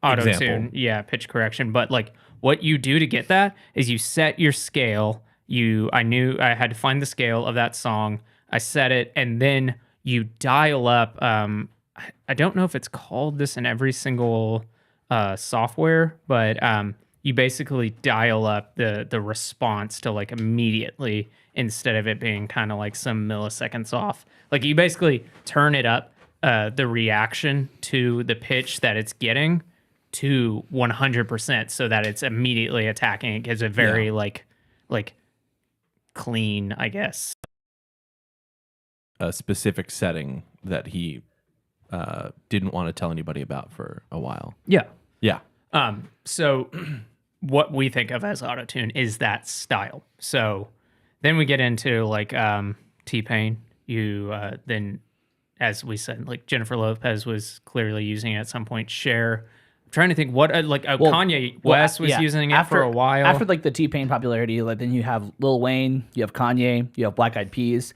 auto-tune, pitch correction. But like what you do to get that is you set your scale. I knew I had to find the scale of that song. I set it, and then you dial up. I don't know if it's called this in every single software, but you basically dial up the response to like immediately, instead of it being kind of like some milliseconds off. Like you basically turn it up, the reaction to the pitch that it's getting to 100% so that it's immediately attacking. It gives a very like clean, I guess. A specific setting that he didn't want to tell anybody about for a while. Yeah. Yeah. So what we think of as autotune is that style. So then we get into like T-Pain. You then, as we said, like Jennifer Lopez was clearly using it at some point. Cher. I'm trying to think what Kanye West was using it for a while. After like the T-Pain popularity, like then you have Lil Wayne, you have Kanye, you have Black Eyed Peas.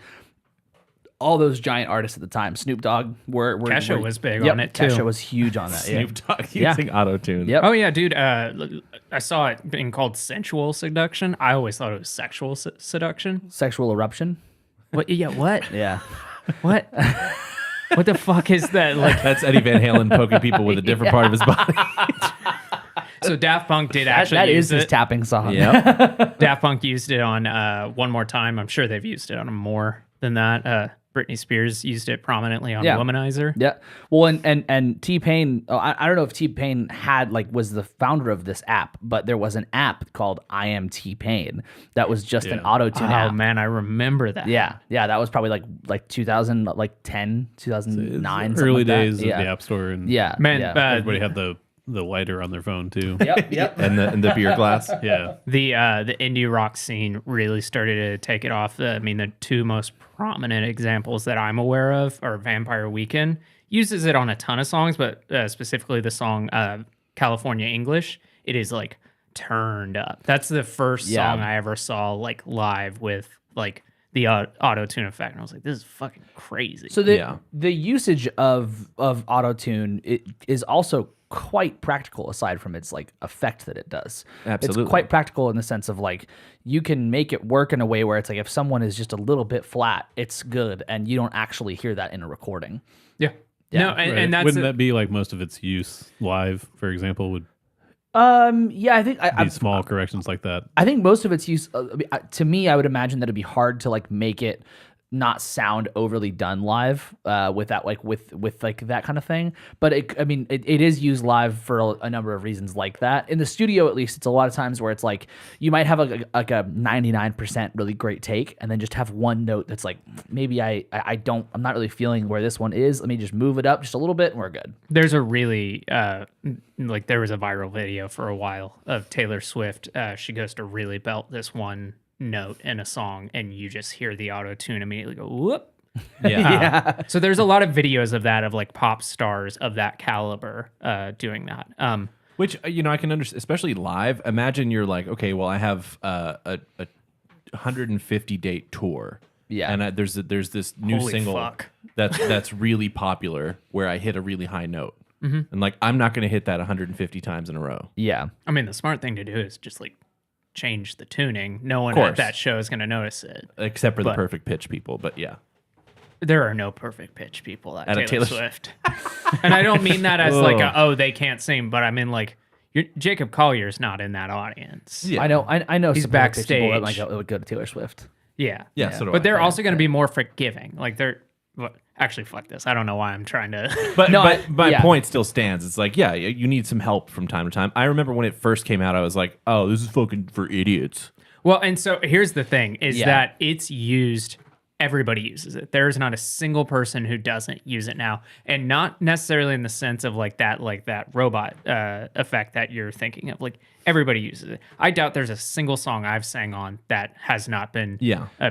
All those giant artists at the time. Snoop Dogg Kesha was big on it too. Kesha was huge on that. Snoop Dogg using Autotune. Yep. Oh yeah, dude. I saw it being called sensual seduction. I always thought it was sexual seduction. Sexual eruption. What? Yeah. What? Yeah. What? What the fuck is that? Like, That's Eddie Van Halen poking people with a different part of his body. so Daft Punk did actually that use is his it. tapping song. Yep. Daft Punk used it on One More Time. I'm sure they've used it on more than that. Britney Spears used it prominently on Womanizer. Yeah. Well, and T-Pain, I don't know if T-Pain was the founder of this app, but there was an app called I Am T-Pain that was just an Autotune Oh app. man, I remember that. Yeah. Yeah, that was probably like 2010, 2009, something Early like that. days of the App Store, and Yeah. Man, yeah. everybody had the lighter on their phone too. Yep. And the beer glass. Yeah. The indie rock scene really started to take it off. The two most prominent examples that I'm aware of are Vampire Weekend. Uses it on a ton of songs, but specifically the song California English. It is like turned up. That's the first song I ever saw like live with like the auto-tune effect. And I was like, this is fucking crazy. So the usage of Autotune is also quite practical aside from its like effect that it does. Absolutely. It's quite practical in the sense of like you can make it work in a way where it's like if someone is just a little bit flat, it's good and you don't actually hear that in a recording. Yeah. No, and that's wouldn't that be like most of its use live, for example, would Yeah, I think be small corrections like that. I think most of its use to me, I would imagine that it'd be hard to like make it not sound overly done live with that like with like that kind of thing. But it is used live for a number of reasons like that. In the studio, at least, it's a lot of times where it's like you might have like a 99% really great take, and then just have one note that's like maybe I'm not really feeling where this one is. Let me just move it up just a little bit, and we're good. There's a really like there was a viral video for a while of Taylor Swift. She goes to really belt this one note in a song, and you just hear the auto tune immediately go whoop. Yeah. So there's a lot of videos of that, of like pop stars of that caliber doing that. Which, I can understand, especially live. Imagine you're like, okay, well, I have a 150 date tour. Yeah. And there's this new Holy single fuck. that's really popular where I hit a really high note. And like, I'm not going to hit that 150 times in a row. Yeah. I mean, the smart thing to do is just like change the tuning. No one course. at that show is going to notice it. Except for the But- perfect pitch people. But yeah. There are no perfect pitch people at At a Taylor Taylor- Swift. And I don't mean that as like, they can't sing, but I mean like, Jacob Collier's not in that audience. Yeah. I know He's some perfect people that backstage. would go to Taylor Swift. Yeah. Yeah, so do But I. they're also going to be more forgiving. Like actually, fuck this. I don't know why I'm trying to. But No, but my yeah. point still stands. It's like, yeah, you need some help from time to time. I remember when it first came out, I was like, oh, this is fucking for idiots. Well, and so here's the thing is Yeah. that it's used, everybody uses it. There's not a single person who doesn't use it now. And not necessarily in the sense of like that robot effect that you're thinking of. Like everybody uses it. I doubt there's a single song I've sang on that has not been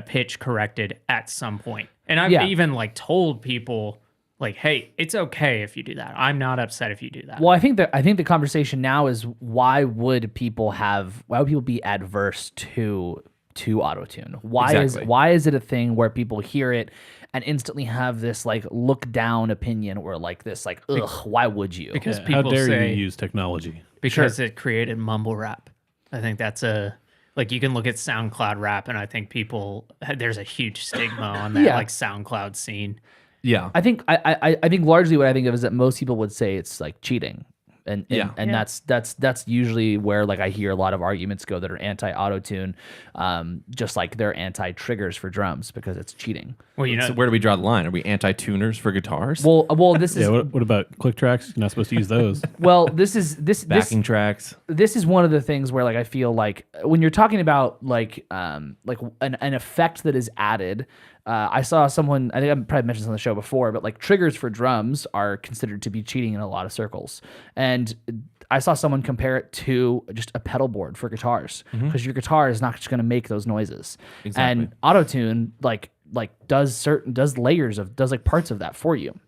pitch corrected at some point. And I've even like told people like, hey, it's okay if you do that. I'm not upset if you do that. Well, I think the conversation now is why would people be adverse to autotune? Why is it a thing where people hear it and instantly have this like look down opinion or like this like ugh, why would you? Because How people dare say you use technology? because it created mumble rap. I think that's like you can look at SoundCloud rap, and I think there's a huge stigma on that like SoundCloud scene. Yeah. I think largely what I think of is that most people would say it's like cheating. and Yeah. and that's usually where like I hear a lot of arguments go that are anti autotune, just like they're anti triggers for drums because it's cheating. Well, you know, So where do we draw the line? Are we anti-tuners for guitars? Well, this is Yeah. What about click tracks? You're not supposed to use those. well, this Backing tracks. this is one of the things where like I feel like when you're talking about like an effect that is added, I saw someone, I think I probably mentioned this on the show before, but like triggers for drums are considered to be cheating in a lot of circles. And I saw someone compare it to just a pedal board for guitars because your guitar is not just going to make those noises. Exactly. And autotune does like parts of that for you.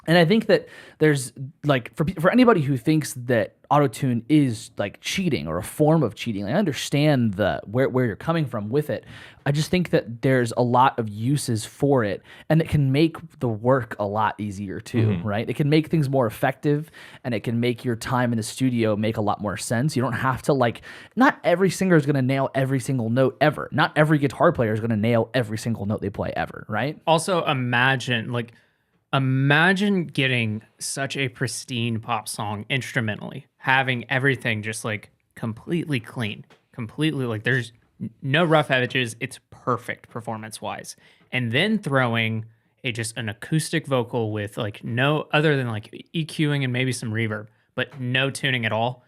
And I think that there's like for anybody who thinks that autotune is like cheating or a form of cheating, I understand where you're coming from with it. I just think that there's a lot of uses for it, and it can make the work a lot easier too, right? It can make things more effective, and it can make your time in the studio make a lot more sense. You don't have to not every singer is going to nail every single note ever. Not every guitar player is going to nail every single note they play ever, right? also imagine getting such a pristine pop song instrumentally, having everything just like completely clean, completely like there's no rough edges. It's perfect performance wise. And then throwing just an acoustic vocal with like no other than like EQing and maybe some reverb, but no tuning at all.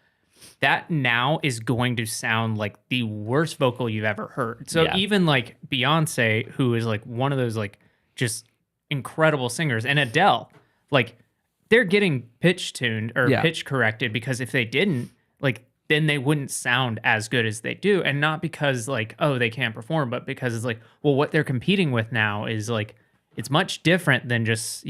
That now is going to sound like the worst vocal you've ever heard. So Yeah. even like Beyonce, who is like one of those like just incredible singers, and Adele, like they're getting pitch tuned or Yeah. pitch corrected because if they didn't, like then they wouldn't sound as good as they do. And not because like, oh, they can't perform, but because it's like, well, what they're competing with now is like, it's much different than just,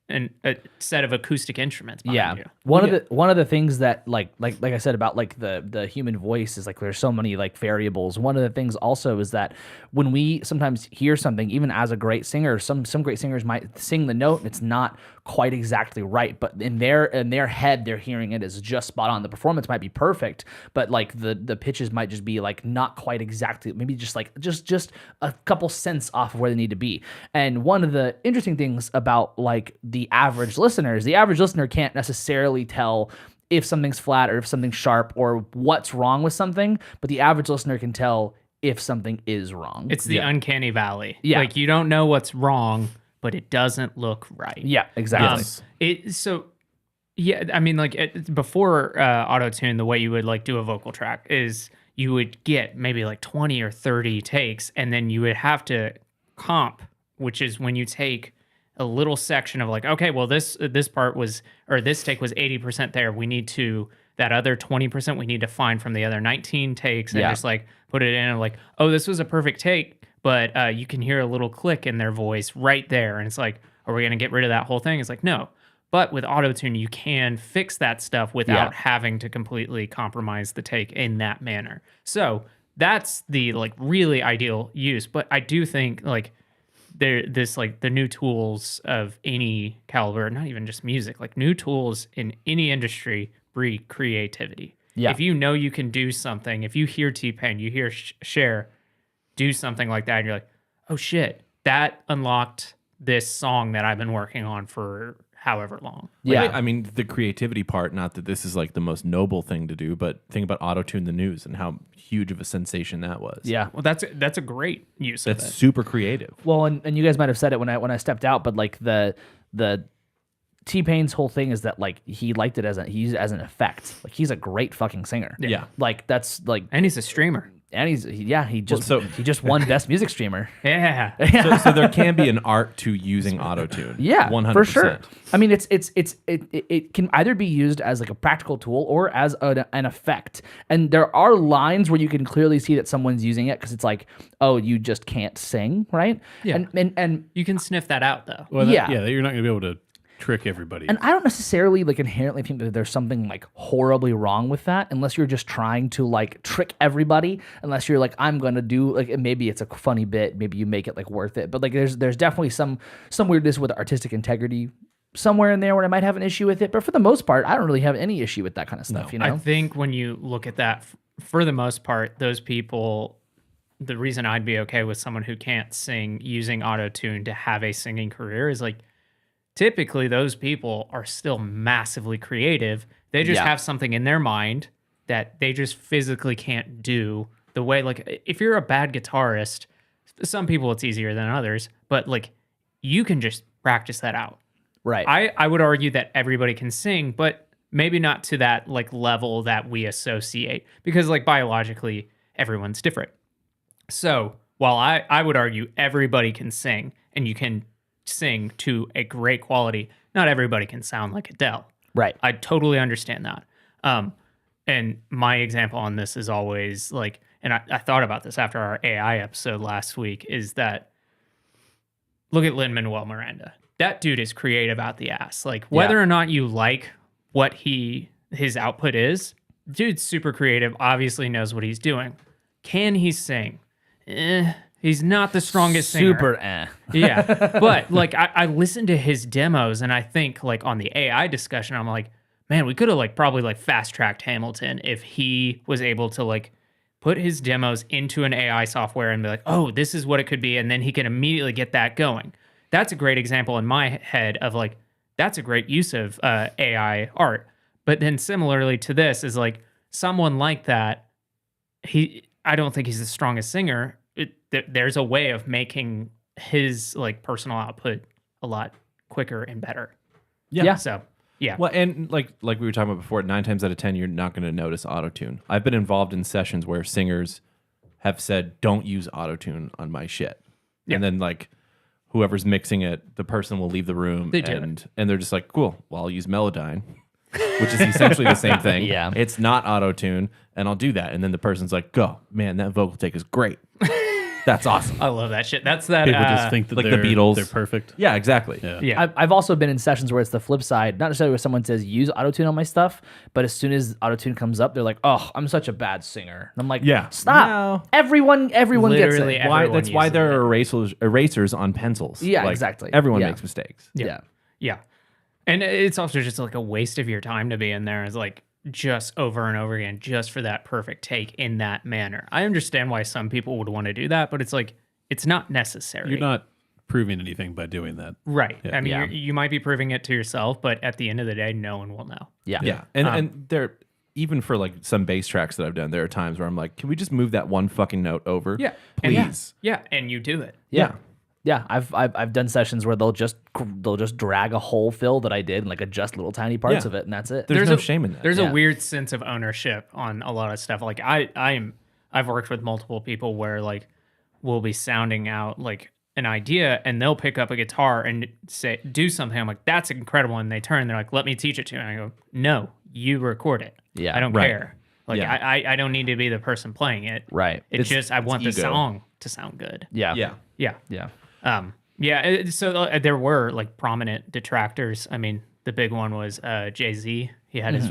a set of acoustic instruments behind you. One of the things that like I said about like the human voice is like there's so many like variables. One of the things also is that when we sometimes hear something, even as a great singer, some great singers might sing the note and it's not quite exactly right, but in their head they're hearing it as just spot on. The performance might be perfect, but like the pitches might just be like not quite exactly, maybe just a couple cents off of where they need to be. And one of the interesting things about like the average listener can't necessarily tell if something's flat or if something's sharp or what's wrong with something, but the average listener can tell if something is wrong. It's the uncanny valley. Yeah. Like you don't know what's wrong, but it doesn't look right. Yeah, exactly. Before Autotune, the way you would like do a vocal track is you would get maybe like 20 or 30 takes, and then you would have to comp, which is when you take a little section of like, okay, well this part was, or this take was 80% there. We need to, that other 20% we need to find from the other 19 takes and just like put it in and like, oh, this was a perfect take, but you can hear a little click in their voice right there. And it's like, are we going to get rid of that whole thing? It's like, no. But with Autotune, you can fix that stuff without having to completely compromise the take in that manner. So that's the like really ideal use. But I do think like the new tools of any caliber, not even just music, like new tools in any industry breed creativity. Yeah. If you know you can do something, if you hear T-Pain, you hear Cher do something like that, and you're like, oh shit, that unlocked this song that I've been working on for however long. Yeah. I mean, the creativity part, not that this is like the most noble thing to do, but think about Autotune the News and how huge of a sensation that was. Yeah. Well, that's a great use of That's it. super creative. Well, and you guys might have said it when I stepped out, but like the T-Pain's whole thing is that like he liked it as an effect. Like he's a great fucking singer. Yeah. Like that's like, And he's a streamer. and he just won best music streamer. Yeah. So there can be an art to using Autotune. Yeah, 100%. for sure. I mean, it can either be used as like a practical tool or as an effect. And there are lines where you can clearly see that someone's using it because it's like, oh, you just can't sing, right? Yeah. And You can sniff that out though. Well, Yeah. you're not going to be able to trick everybody. And I don't necessarily like inherently think that there's something like horribly wrong with that, unless you're just trying to like trick everybody. Unless you're like, I'm gonna do like, maybe it's a funny bit, maybe you make it like worth it. But like, there's definitely some weirdness with artistic integrity somewhere in there where I might have an issue with it. But for the most part, I don't really have any issue with that kind of stuff. You know, I think when you look at that, for the most part, those people, the reason I'd be okay with someone who can't sing using Autotune to have a singing career is like, typically those people are still massively creative. They just Yeah. have something in their mind that they just physically can't do the way, like, if you're a bad guitarist, some people it's easier than others, but like you can just practice that out. Right. I would argue that everybody can sing, but maybe not to that like level that we associate, because like biologically everyone's different. So while I would argue everybody can sing and you can sing to a great quality, not everybody can sound like Adele. Right. I totally understand that. And my example on this is always like, and I thought about this after our AI episode last week, is that look at Lin-Manuel Miranda. That dude is creative out the ass. Like whether or not you like what his output is, dude's super creative, obviously knows what he's doing. Can he sing? He's not the strongest singer. Super Yeah. But like I listened to his demos and I think like on the AI discussion, I'm like, man, we could have like probably like fast tracked Hamilton if he was able to like put his demos into an AI software and be like, oh, this is what it could be. And then he can immediately get that going. That's a great example in my head of like, that's a great use of AI art. But then similarly to this is like someone like that, I don't think he's the strongest singer. There's a way of making his like personal output a lot quicker and better. Yeah. So yeah. Well, and like we were talking about before, 9 times out of 10, you're not going to notice autotune. I've been involved in sessions where singers have said, "Don't use autotune on my shit," and then like whoever's mixing it, the person will leave the room, and they're just like, "Cool, well, I'll use Melodyne," which is essentially the same thing. Yeah. It's not autotune, and I'll do that, and then the person's like, "Go, man, that vocal take is great." That's awesome. I love that shit. That's that. People just think that like the they're Beatles. they're perfect. Yeah, exactly. Yeah. Yeah. I've also been in sessions where it's the flip side, not necessarily where someone says use autotune on my stuff, but as soon as autotune comes up, they're like, "Oh, I'm such a bad singer." And I'm like, Yeah. stop." No. Everyone gets Literally it. Why? Everyone That's why uses there it. are erasers on pencils. Yeah, Like, exactly. Everyone Yeah. makes mistakes. Yeah. Yeah. And it's also just like a waste of your time to be in there, is like just over and over again, just for that perfect take in that manner. I understand why some people would want to do that, but it's like, it's not necessary. You're not proving anything by doing that. Right. Yeah. I mean, Yeah. you might be proving it to yourself, but at the end of the day, no one will know. Yeah. Yeah, and there, even for like some bass tracks that I've done, there are times where I'm like, can we just move that one fucking note over? Yeah. please. Yeah. And you do it. Yeah. Yeah, I've done sessions where they'll just drag a whole fill that I did and like adjust little tiny parts Yeah. of it, and that's it. There's no shame in that. There's Yeah. a weird sense of ownership on a lot of stuff. Like I've worked with multiple people where like we'll be sounding out like an idea and they'll pick up a guitar and say, do something. I'm like, that's incredible. And they turn, they're like, let me teach it to you. And I go, no, you record it. Yeah, I don't right. care. Like Yeah. I don't need to be the person playing it. Right. It's just, I want the ego. song to sound good. Yeah. Yeah. Yeah. Yeah. So there were like prominent detractors. I mean, the big one was Jay-Z. He had his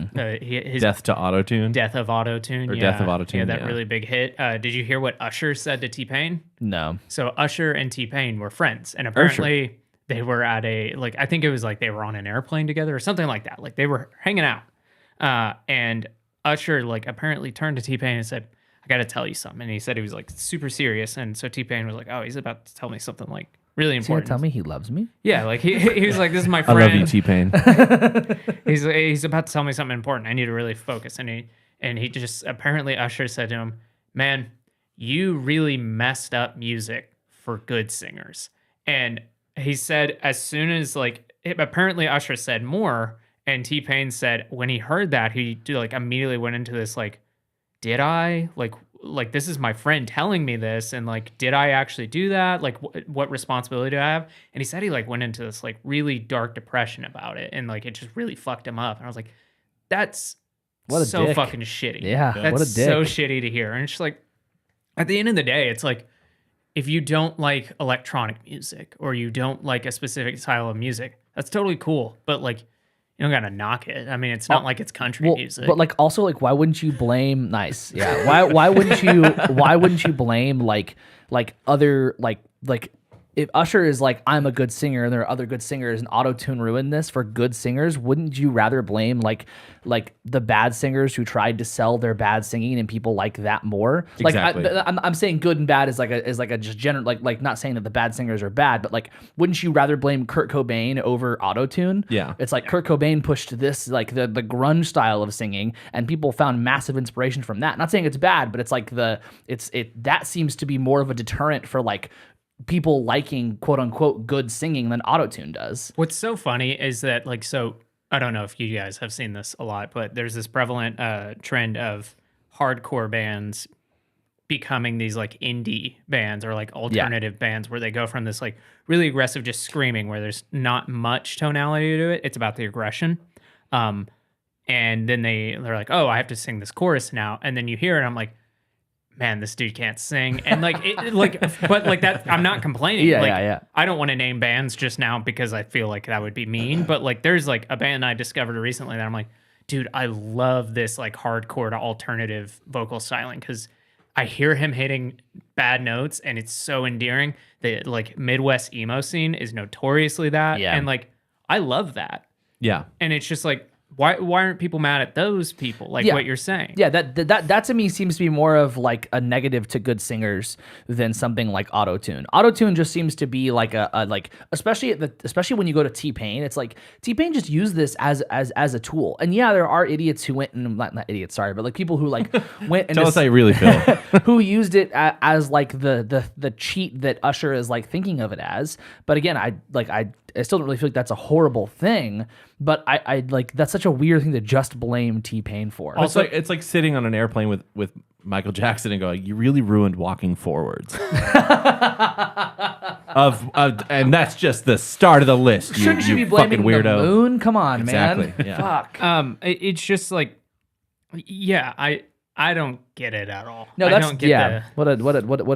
Death to autotune. Death of Autotune. Or Death of Autotune, Yeah, that yeah. really big hit. Did you hear what Usher said to T-Pain? No. So Usher and T-Pain were friends, and apparently they were at like I think it was like they were on an airplane together or something like that. Like they were hanging out, and Usher like apparently turned to T-Pain and said, "I got to tell you something." And he said he was like super serious, and so T-Pain was like, "Oh, he's about to tell me something like really He's gonna important." tell me he loves me? Yeah, like he was like, "This is my I friend." love you, T-Pain. He's about to tell me something important. I need to really focus. And he just apparently Usher said to him, "Man, you really messed up music for good singers." And he said as soon as apparently Usher said more, and T-Pain said when he heard that he like immediately went into this like, did I like this is my friend telling me this, and like did I actually do that, like what responsibility do I have? And he said he like went into this like really dark depression about it, and like it just really fucked him up. And I was like, that's What a so dick. fucking shitty. Yeah, That's what a dick. so shitty to hear. And it's just like at the end of the day, it's like if you don't like electronic music or you don't like a specific style of music, that's totally cool, but like you don't gotta knock it. I mean, it's not like it's country music. But like also like why wouldn't you blame nice? Yeah. Why wouldn't you blame like other like if Usher is like, I'm a good singer and there are other good singers and Autotune ruined this for good singers, wouldn't you rather blame like the bad singers who tried to sell their bad singing and people like that more? Exactly. Like I'm saying good and bad is like a just general like not saying that the bad singers are bad, but like wouldn't you rather blame Kurt Cobain over Autotune? Yeah. It's like Kurt Cobain pushed this like the grunge style of singing and people found massive inspiration from that. Not saying it's bad, but it's like that seems to be more of a deterrent for like people liking quote unquote good singing than Autotune does. What's so funny is that like, so I don't know if you guys have seen this a lot, but there's this prevalent trend of hardcore bands becoming these like indie bands or like alternative bands where they go from this like really aggressive just screaming where there's not much tonality to it. It's about the aggression. And then they're like, oh, I have to sing this chorus now. And then you hear it, I'm like, man, this dude can't sing. And like, but like that, I'm not complaining. Yeah. I don't want to name bands just now because I feel like that would be mean. But like, there's like a band I discovered recently that I'm like, dude, I love this like hardcore to alternative vocal styling because I hear him hitting bad notes and it's so endearing. The like Midwest emo scene is notoriously that. Yeah. And like, I love that. Yeah. And it's just like, why aren't people mad at those people? Like what you're saying. Yeah, that to me seems to be more of like a negative to good singers than something like Autotune. Autotune just seems to be like a like especially when you go to T-Pain, it's like T-Pain just used this as a tool. And yeah, there are idiots who went and not idiots, sorry, but like people who like went and Tell us how you really feel. who used it as like the cheat that Usher is like thinking of it as. But again, I still don't really feel like that's a horrible thing, but I like that's such a weird thing to just blame T-Pain for. Also, it's like sitting on an airplane with Michael Jackson and going, "You really ruined walking forwards." And that's just the start of the list. Shouldn't you be fucking blaming the weirdo. moon? Come on, Exactly, man. yeah. Fuck. It's just like, yeah, I don't get it at all. No, I that's don't get what a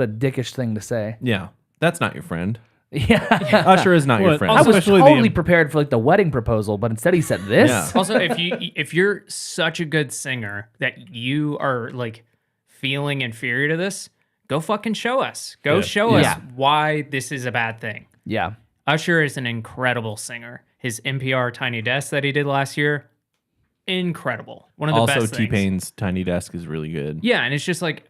dickish thing to say. Yeah, that's not your friend. Yeah. Usher is not your friend. I was Especially totally prepared for like the wedding proposal, but instead he said this. Yeah. Also, if you're such a good singer that you are like feeling inferior to this, go fucking show us. Go show us why this is a bad thing. Yeah. Usher is an incredible singer. His NPR Tiny Desk that he did last year, incredible. One of the Also, best things. T-Pain's Tiny Desk is really good. Yeah, and it's just like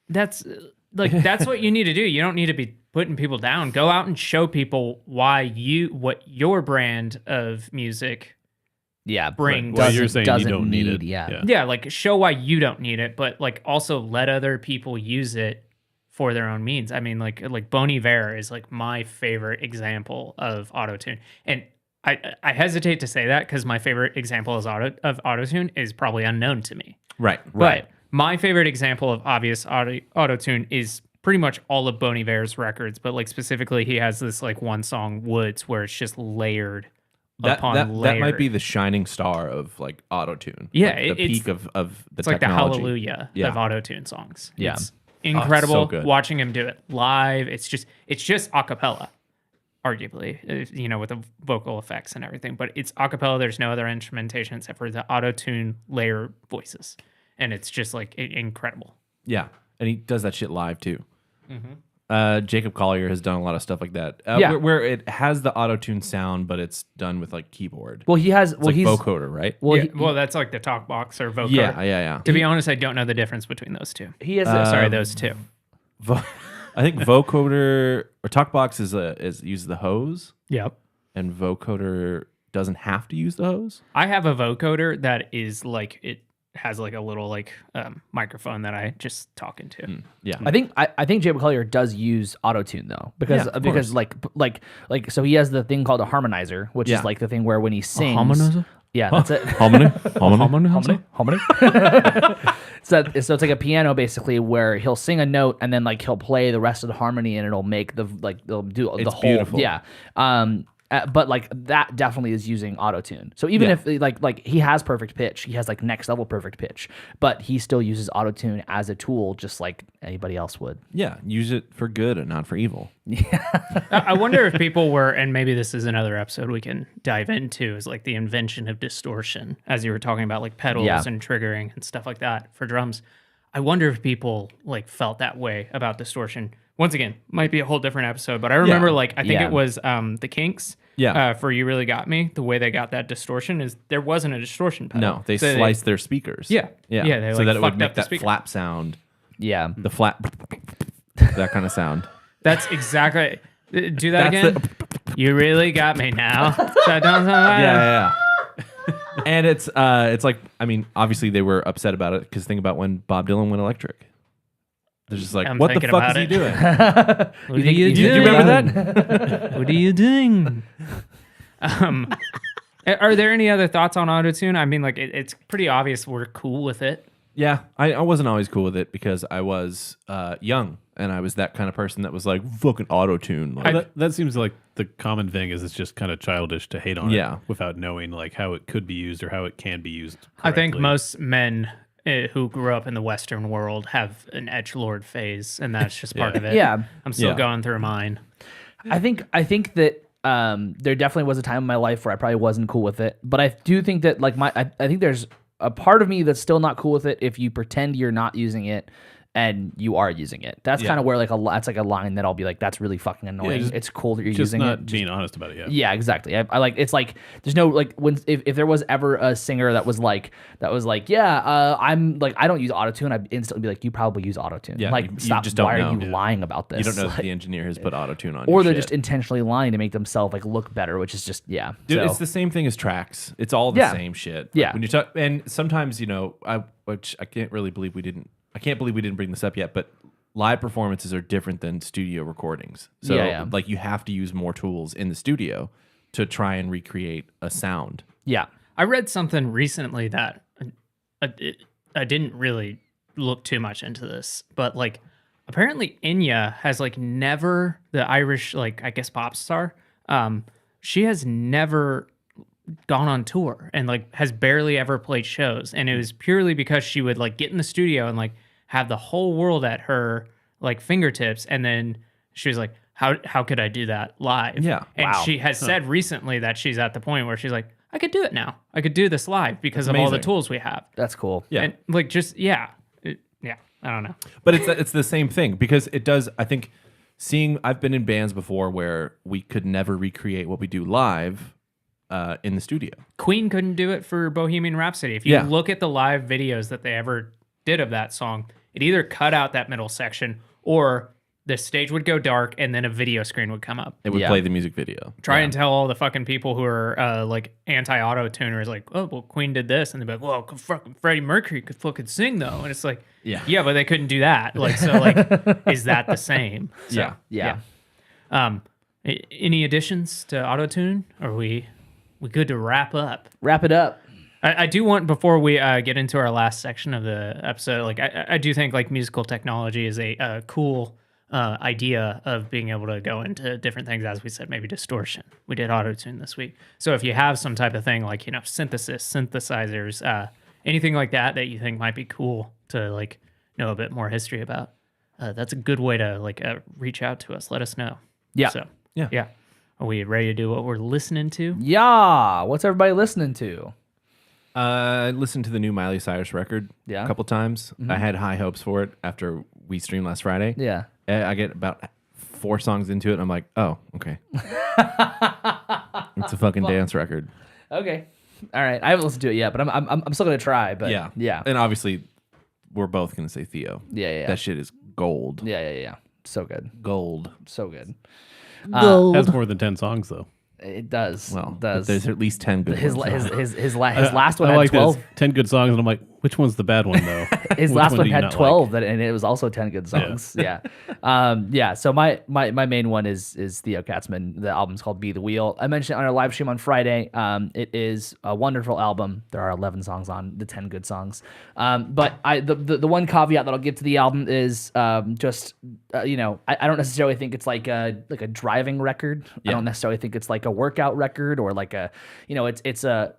that's what you need to do. You don't need to be putting people down. Go out and show people what your brand of music brings. Well, you're saying you doesn't don't need it. Yeah. Yeah, like show why you don't need it, but like also let other people use it for their own means. I mean, like Bon Iver is like my favorite example of Autotune. And I hesitate to say that because my favorite example of Autotune is probably unknown to me. Right. But my favorite example of obvious Autotune is pretty much all of Bon Iver's records, but like specifically he has this like one song Woods where it's just layered upon layered. That might be the shining star of like Autotune. Yeah, like the peak of the it's like technology. the hallelujah of Autotune songs. Yeah. It's incredible so good. watching him do it live. It's just a cappella, arguably, with the vocal effects and everything, but it's a cappella. There's no other instrumentation except for the Autotune layer voices. And it's just like incredible. Yeah, and he does that shit live too. Mm-hmm. Jacob Collier has done a lot of stuff like that. Yeah. Where it has the Autotune sound, but it's done with like keyboard. Well, he has. It's like vocoder, right? Well, That's like the talk box or vocoder. Yeah. To be honest, I don't know the difference between those two. he has. Those two. I think vocoder or talkbox uses the hose, Yep. and vocoder doesn't have to use the hose. I have a vocoder that is like it has like a little like microphone that I just talk into. Yeah, I think Jacob Collier does use Autotune though, because Yeah, of because like so he has the thing called a harmonizer, which is like the thing where when he sings, harmonizer? yeah, that's it. Harmony. Harmony. So it's like a piano basically where he'll sing a note and then like he'll play the rest of the harmony and it'll make they'll do the It's whole beautiful. yeah. But like that definitely is using Autotune. So even if like he has perfect pitch, he has like next level perfect pitch, but he still uses Autotune as a tool just like anybody else would. Yeah, use it for good and not for evil. I wonder if people were, and maybe this is another episode we can dive into, is like the invention of distortion, as you were talking about, like pedals and triggering and stuff like that for drums. I wonder if people like felt that way about distortion once again, might be a whole different episode, but I remember I think Yeah. it was the Kinks. Yeah. For You Really Got Me, the way they got that distortion is there wasn't a distortion pedal. No, they So sliced their speakers. Yeah. Yeah. Yeah, they, so like, that it would fucked make up the that speaker. flap sound, Yeah. the flat, that kind of sound. That's exactly. Do that That's again. You really got me now. So don't Yeah. And it's like, I mean, obviously they were upset about it because think about when Bob Dylan went electric. They're just like, I'm what the thinking fuck is about he it. doing? What are you Do you doing? remember that? What are you doing? Are there any other thoughts on Autotune? I mean, like it's pretty obvious we're cool with it. Yeah, I wasn't always cool with it because I was young and I was that kind of person that was like, fucking auto-tune. Like, That seems like the common thing is it's just kind of childish to hate on Yeah. it without knowing like how it could be used or how it can be used. I think correctly. most men who grew up in the Western world have an edgelord phase, and that's just part of it. Yeah. I'm still Yeah. going through mine. I think that there definitely was a time in my life where I probably wasn't cool with it, but I do think that like I think there's a part of me that's still not cool with it if you pretend you're not using it and you are using it. That's kind of where that's like a line that I'll be like, that's really fucking annoying. just- It's cool that you're just using not it. being honest about it. Yeah. Yeah, exactly. I like it's like there's no like when if there was ever a singer that was like I'm like I don't use autotune, I'd instantly be like, you probably use autotune. Yeah, like you stop. just don't Why know. are you lying about this? you don't know that Like, the engineer has put auto-tune on or your they're shit. just intentionally lying to make themselves like look better, which is just Dude, so. it's the same thing as tracks. It's all the Yeah. same shit. Like, Yeah. when you talk, and sometimes which I can't believe we didn't bring this up yet, but live performances are different than studio recordings. So Yeah. like you have to use more tools in the studio to try and recreate a sound. Yeah. I read something recently that I didn't really look too much into this, but like apparently Enya has like never, the Irish like I guess pop star, she has never gone on tour and like has barely ever played shows, and it was purely because she would like get in the studio and like have the whole world at her like fingertips, and then she was like, how could I do that live? Yeah. And Wow. she has said recently that she's at the point where she's like, I could do it now. I could do this live because That's of all the amazing. tools we have. That's cool. Yeah. And like just yeah, I don't know. But it's the same thing because it does. I think I've been in bands before where we could never recreate what we do live in the studio. Queen couldn't do it for Bohemian Rhapsody. If you Yeah. look at the live videos that they ever did of that song, it either cut out that middle section or the stage would go dark and then a video screen would come up. It would Yeah. play the music video. Try and tell all the fucking people who are like anti-auto tuners, like, oh, well, Queen did this, and they'd be like, well, fucking Freddie Mercury could fucking sing though, and it's like, yeah, but they couldn't do that. Like, so, like, is that the same? So, Yeah. Yeah. Any additions to auto tune? Are we good to wrap up? Wrap it up. I do want, before we get into our last section of the episode, like I do think like musical technology is a cool idea of being able to go into different things. As we said, maybe distortion. We did auto-tune this week. So if you have some type of thing like, synthesizers, anything like that you think might be cool to like know a bit more history about, that's a good way to like reach out to us. Let us know. Yeah. So Yeah. Are we ready to do what we're listening to? Yeah. What's everybody listening to? I listened to the new Miley Cyrus record Yeah. a couple times. I had high hopes for it after we streamed last Friday. Yeah. I get about 4 songs into it, and I'm like, oh, okay. It's a fucking dance record. Okay. All right. I haven't listened to it yet, but I'm still gonna try. But yeah. And obviously, we're both going to say Theo. Yeah. That shit is gold. Yeah. So good. Gold. So good. Has more than 10 songs though. It does. Well, it does. there's at least 10 good his ones. his last one I had like 12. this. 10 good songs, and I'm like, which one's the bad one though? His Which last one do you had not 12, and it was also 10 good songs. Yeah. So my main one is Theo Katzman. The album's called Be the Wheel. I mentioned it on our live stream on Friday. It is a wonderful album. There are 11 songs on the 10 good songs. But the one caveat that I'll give to the album is I don't necessarily think it's like a driving record. I don't necessarily think it's like a workout record or like a, it's a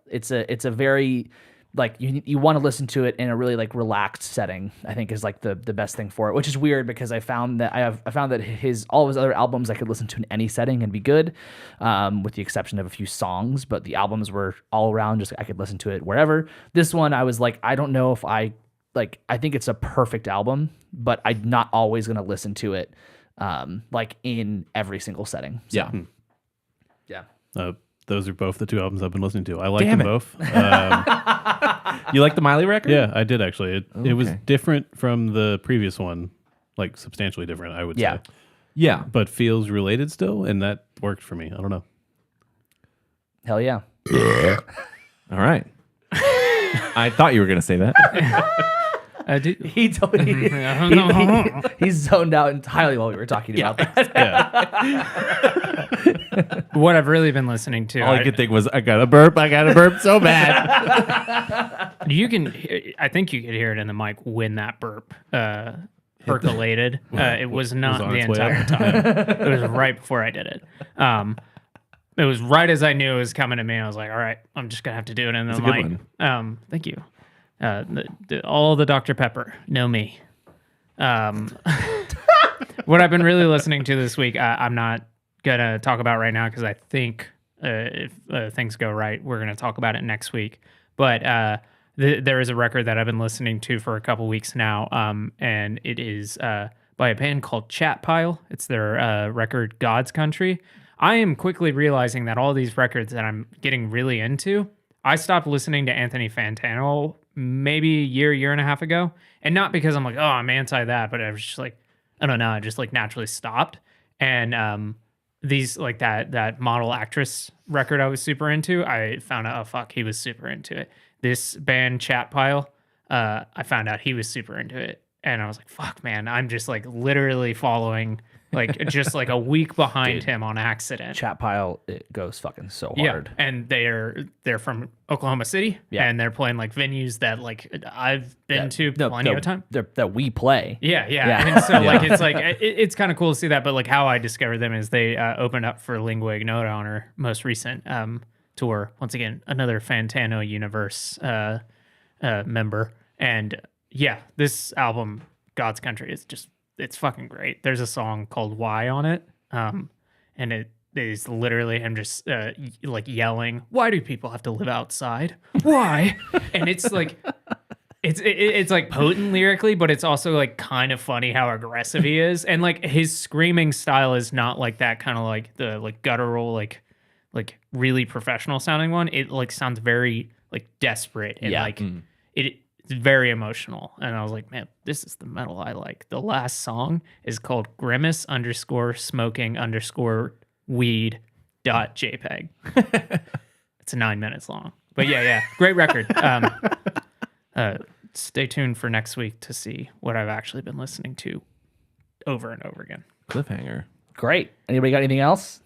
very, like you want to listen to it in a really like relaxed setting, I think is like the best thing for it, which is weird because I found that all of his other albums I could listen to in any setting and be good, with the exception of a few songs, but the albums were all around just I could listen to it wherever. This one I was like, I don't know if I think it's a perfect album, but I'm not always going to listen to it like in every single setting. So, Yeah. yeah. Those are both the two albums I've been listening to. I like Damn them it. both. You like the Miley record? Yeah, I did actually. It was Okay. different from the previous one, like substantially different, I would Yeah. say. Yeah. But feels related still, and that worked for me. I don't know. Hell yeah. All right. I thought you were going to say that. He totally, he zoned out entirely while we were talking about that. Yeah. What I've really been listening to. All I could think was, I got to burp so bad. You can, I think you could hear it in the mic when that burp percolated. It was not on the its way entire up. time. It was right before I did it. It was right as I knew it was coming to me. I was like, all right, I'm just going to have to do it in the That's a good mic. one. Thank you. All the Dr. Pepper, know me. What I've been really listening to this week, I'm not going to talk about right now because I think if things go right, we're going to talk about it next week. But there is a record that I've been listening to for a couple weeks now, and it is by a band called Chat Pile. It's their record God's Country. I am quickly realizing that all these records that I'm getting really into, I stopped listening to Anthony Fantano maybe a year and a half ago. And not because I'm like, oh, I'm anti that, but I was just like, I don't know, I just like naturally stopped. And these like that model actress record I was super into, I found out, oh fuck, he was super into it. This band Chat Pile, I found out he was super into it. And I was like, fuck man, I'm just like literally following like just like a week behind him on accident. Chat Pile, it goes fucking so Yeah, hard. and they're from Oklahoma City, Yeah. and they're playing like venues that like I've been to plenty of time. That we play. Yeah. Yeah. And so like it's like it's kind of cool to see that, but like how I discovered them is they opened up for Lingua Ignota on our most recent tour. Once again, another Fantano universe member, and yeah, this album God's Country is just it's fucking great. There's a song called Why on it, and it is literally him just like yelling, "Why do people have to live outside? Why?" And it's like it's like potent lyrically, but it's also like kind of funny how aggressive he is, and like his screaming style is not like that kind of like the like guttural like really professional sounding one. It like sounds very like desperate and like it's very emotional. And I was like, man, this is the metal I like. The last song is called Grimace _smoking _weed.jpg. It's 9 minutes long. But yeah, great record. Stay tuned for next week to see what I've actually been listening to over and over again. Cliffhanger. Great. Anybody got anything else?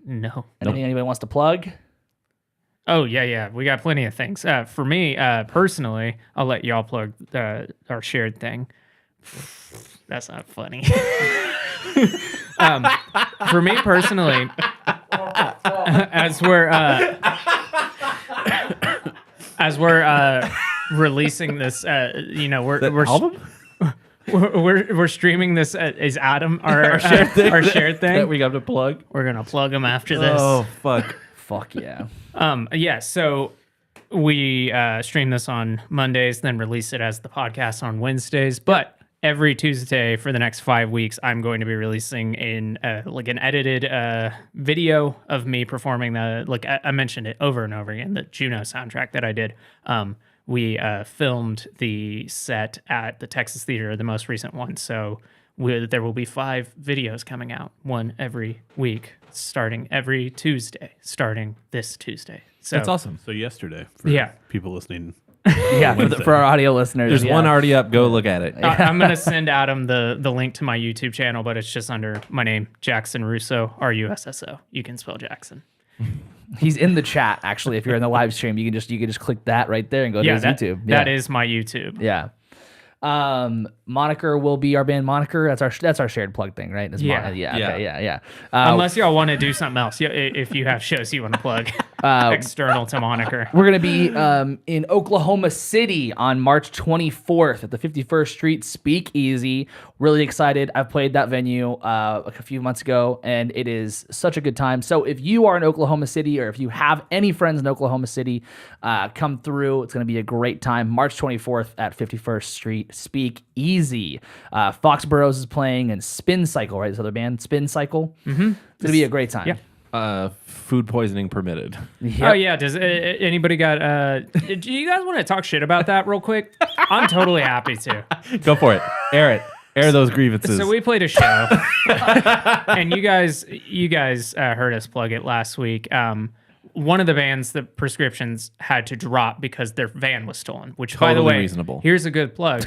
No. Anything anybody wants to plug? Oh, yeah. We got plenty of things. For me, personally, I'll let y'all plug our shared thing. That's not funny. For me personally, as we're releasing this, we're album? we're streaming this is Adam our shared thing, That we got to plug. We're gonna plug him after this. Oh, fuck. Fuck yeah. So we stream this on Mondays, then release it as the podcast on Wednesdays. But every Tuesday for the next 5 weeks, I'm going to be releasing an edited video of me performing I mentioned it over and over again, the Juno soundtrack that I did. We filmed the set at the Texas Theater, the most recent one. So there will be 5 videos coming out, one every week, starting every Tuesday, starting this Tuesday. So That's awesome. So yesterday, for people listening. Yeah, for our audio listeners. There's one already up. Go look at it. I'm going to send Adam the link to my YouTube channel, but it's just under my name, Jackson Russo, Russo. You can spell Jackson. He's in the chat, actually. If you're in the live stream, you can just click that right there and go to his YouTube. That is my YouTube. Yeah. Moniker will be our band Moniker. That's our shared plug thing, right? It's Yeah. Unless y'all want to do something else. If you have shows you want to plug external to Moniker. We're going to be in Oklahoma City on March 24th at the 51st Street Speakeasy. Really excited. I've played that venue a few months ago, and it is such a good time. So if you are in Oklahoma City or if you have any friends in Oklahoma City, come through. It's going to be a great time. March 24th at 51st Street. Speak Easy. Foxboroughs is playing, and Spin Cycle, right? This other band, Spin Cycle. Mm-hmm. It's gonna be a great time. Yeah. Food poisoning permitted. Yep. Oh yeah. Does anybody got? Do you guys want to talk shit about that real quick? I'm totally happy to. Go for it. Air it. Air those grievances. So we played a show, and you guys heard us plug it last week. One of the bands, the Prescriptions, had to drop because their van was stolen. Which, by the Totally way, reasonable. Here's a good plug.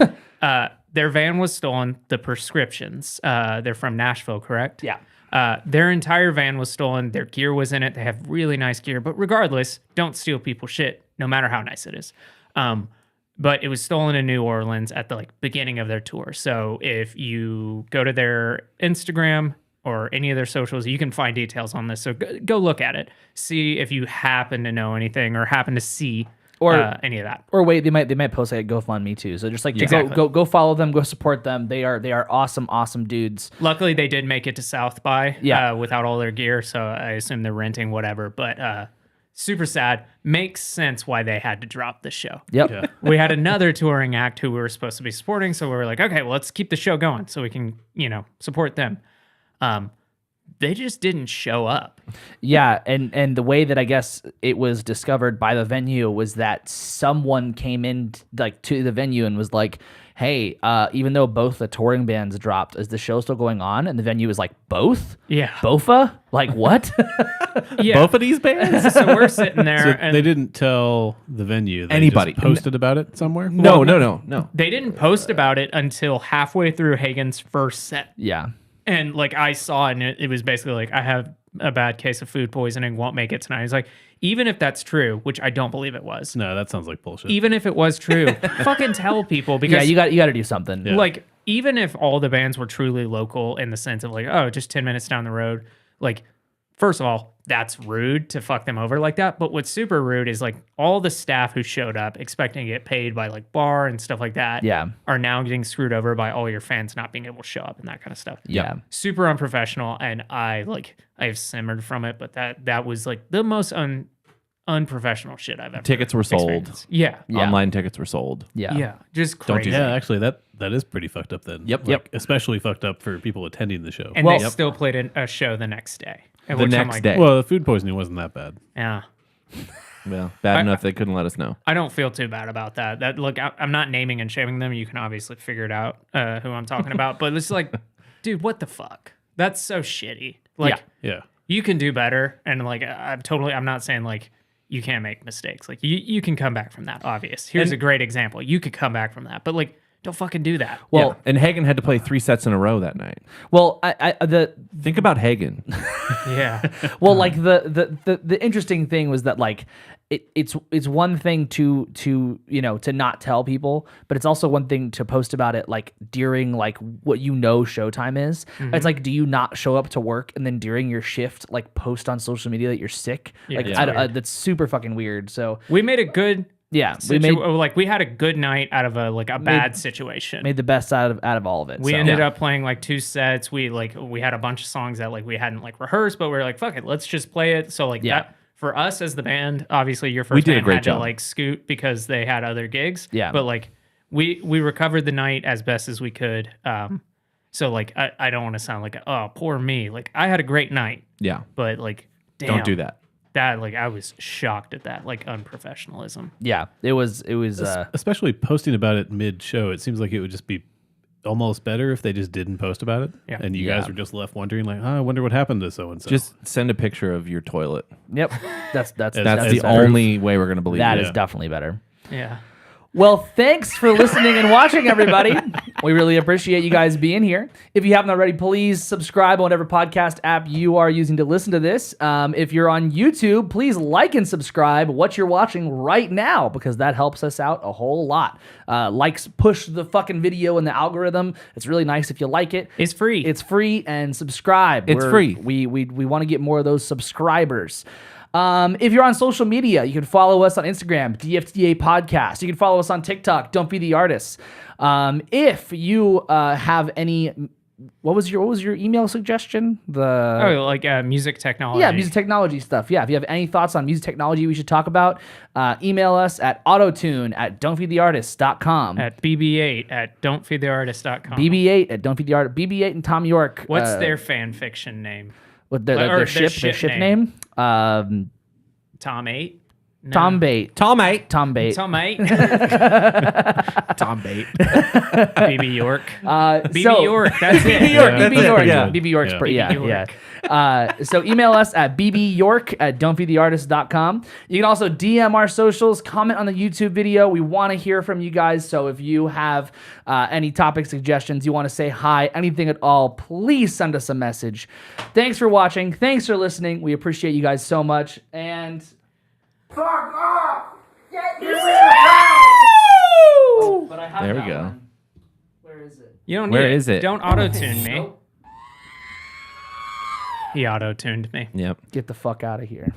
Their van was stolen. The Prescriptions. They're from Nashville, correct? Yeah. Their entire van was stolen. Their gear was in it. They have really nice gear, but regardless, don't steal people's shit, no matter how nice it is. But it was stolen in New Orleans at the beginning of their tour. So if you go to their Instagram or any of their socials, you can find details on this. So go look at it. See if you happen to know anything or happen to see any of that. Or wait, they might post a GoFundMe too. So just Exactly. go follow them, go support them. They are awesome dudes. Luckily, they did make it to South by Yeah. without all their gear. So I assume they're renting whatever. But super sad. Makes sense why they had to drop the show. Yep. Yeah. We had another touring act who we were supposed to be supporting. So we were like, okay, well, let's keep the show going so we can, support them. They just didn't show up. Yeah, and the way that I guess it was discovered by the venue was that someone came in to the venue and was like, "Hey, even though both the touring bands dropped, is the show still going on?" And the venue was like, "Both? Yeah. Bofa? Like what?" Yeah. Both of these bands? So we're sitting there, So and they didn't tell the venue. They Anybody. just posted about it somewhere. No. they didn't post about it until halfway through Hagen's first set. Yeah. And I saw it, and it was basically I have a bad case of food poisoning, won't make it tonight. He's like, even if that's true, which I don't believe it was, No, that sounds like bullshit. even if it was true, fucking tell people because Yeah, you got to do something. Yeah. even if all the bands were truly local in the sense of just 10 minutes down the road, first of all, that's rude to fuck them over like that. But what's super rude is all the staff who showed up expecting to get paid by bar and stuff like that Yeah. are now getting screwed over by all your fans not being able to show up and that kind of stuff. Yeah. Super unprofessional. And I have simmered from it, but that was the most unprofessional shit I've ever Tickets were sold. experienced. Yeah. Yeah. Online tickets were sold. Yeah. Yeah. Just Don't crazy. do yeah, actually, that is pretty fucked up then. Yep. Especially fucked up for people attending the show. And Well- they still played a show the next day. At The which I'm next like, day. Well, the food poisoning wasn't that bad. Yeah. Well, bad enough they couldn't let us know. I don't feel too bad about that. I'm not naming and shaming them. You can obviously figure it out who I'm talking about. But it's dude, what the fuck? That's so shitty. Yeah. You can do better. And I'm not saying you can't make mistakes. You can come back from that. Obvious. Here's a great example. You could come back from that, but don't fucking do that. Well, Yeah. And Hagen had to play 3 sets in a row that night. well, Think about Hagen. Yeah. well, the interesting thing was that it's one thing to not tell people, but it's also one thing to post about it during what showtime is. Mm-hmm. It's do you not show up to work and then during your shift post on social media that you're sick? Yeah, it's weird. That's super fucking weird. So We made a good yeah, we had a good night out of a bad situation. made the best out of all of it. We so. ended up playing 2 sets. We had a bunch of songs that we hadn't rehearsed, but we were fuck it, let's just play it. So that for us as the band, obviously your first did a band great had job. to scoot because they had other gigs. Yeah. But we recovered the night as best as we could. So I don't want to sound oh poor me. I had a great night, Yeah. but damn, Don't do that. That I was shocked at that unprofessionalism. Yeah, it was. Especially posting about it mid-show. It seems like it would just be almost better if they just didn't post about it. Yeah. And you guys were just left wondering I wonder what happened to so-and-so. Just send a picture of your toilet. Yep, that's That's the better. only way we're going to believe That it. is definitely better. Yeah. Well, thanks for listening and watching, everybody. We really appreciate you guys being here. If you haven't already, please subscribe on whatever podcast app you are using to listen to this. If you're on YouTube, please like and subscribe what you're watching right now because that helps us out a whole lot. Likes push the fucking video in the algorithm. It's really nice if you like it. It's free. It's free, and subscribe. It's free. We want to get more of those subscribers. If you're on social media, you can follow us on Instagram, DFTA Podcast. You can follow us on TikTok, Don't Be the Artist. If you have any what was your email suggestion? Music technology. Yeah, music technology stuff. Yeah, if you have any thoughts on music technology we should talk about, email us at autotune@don'tfeedtheartist.com. At bb8@don'tfeedtheartist.com. bb8@don'tfeedtheartist. bb8 and Tom York. What's their fan fiction name? What or their ship name? Tom 8? No. Tom Bait. Tom 8. Tom Bait. Tom 8. Tom Bait. BB York. BB so- York. That's it. BB York. Yeah, BB that's York. it, yeah. BB York's Yeah. pretty. Yeah, BB York. yeah. So email us at bbyork@don'tfeedtheartist.com. You can also DM our socials, comment on the YouTube video. We want to hear from you guys. So if you have any topic suggestions, you want to say hi, anything at all, please send us a message. Thanks for watching. Thanks for listening. We appreciate you guys so much. And Fuck off! Get your but I have There we that go. one. Where is it? You don't Where need is it? Don't auto-tune me. Nope. He auto-tuned me. Yep. Get the fuck out of here.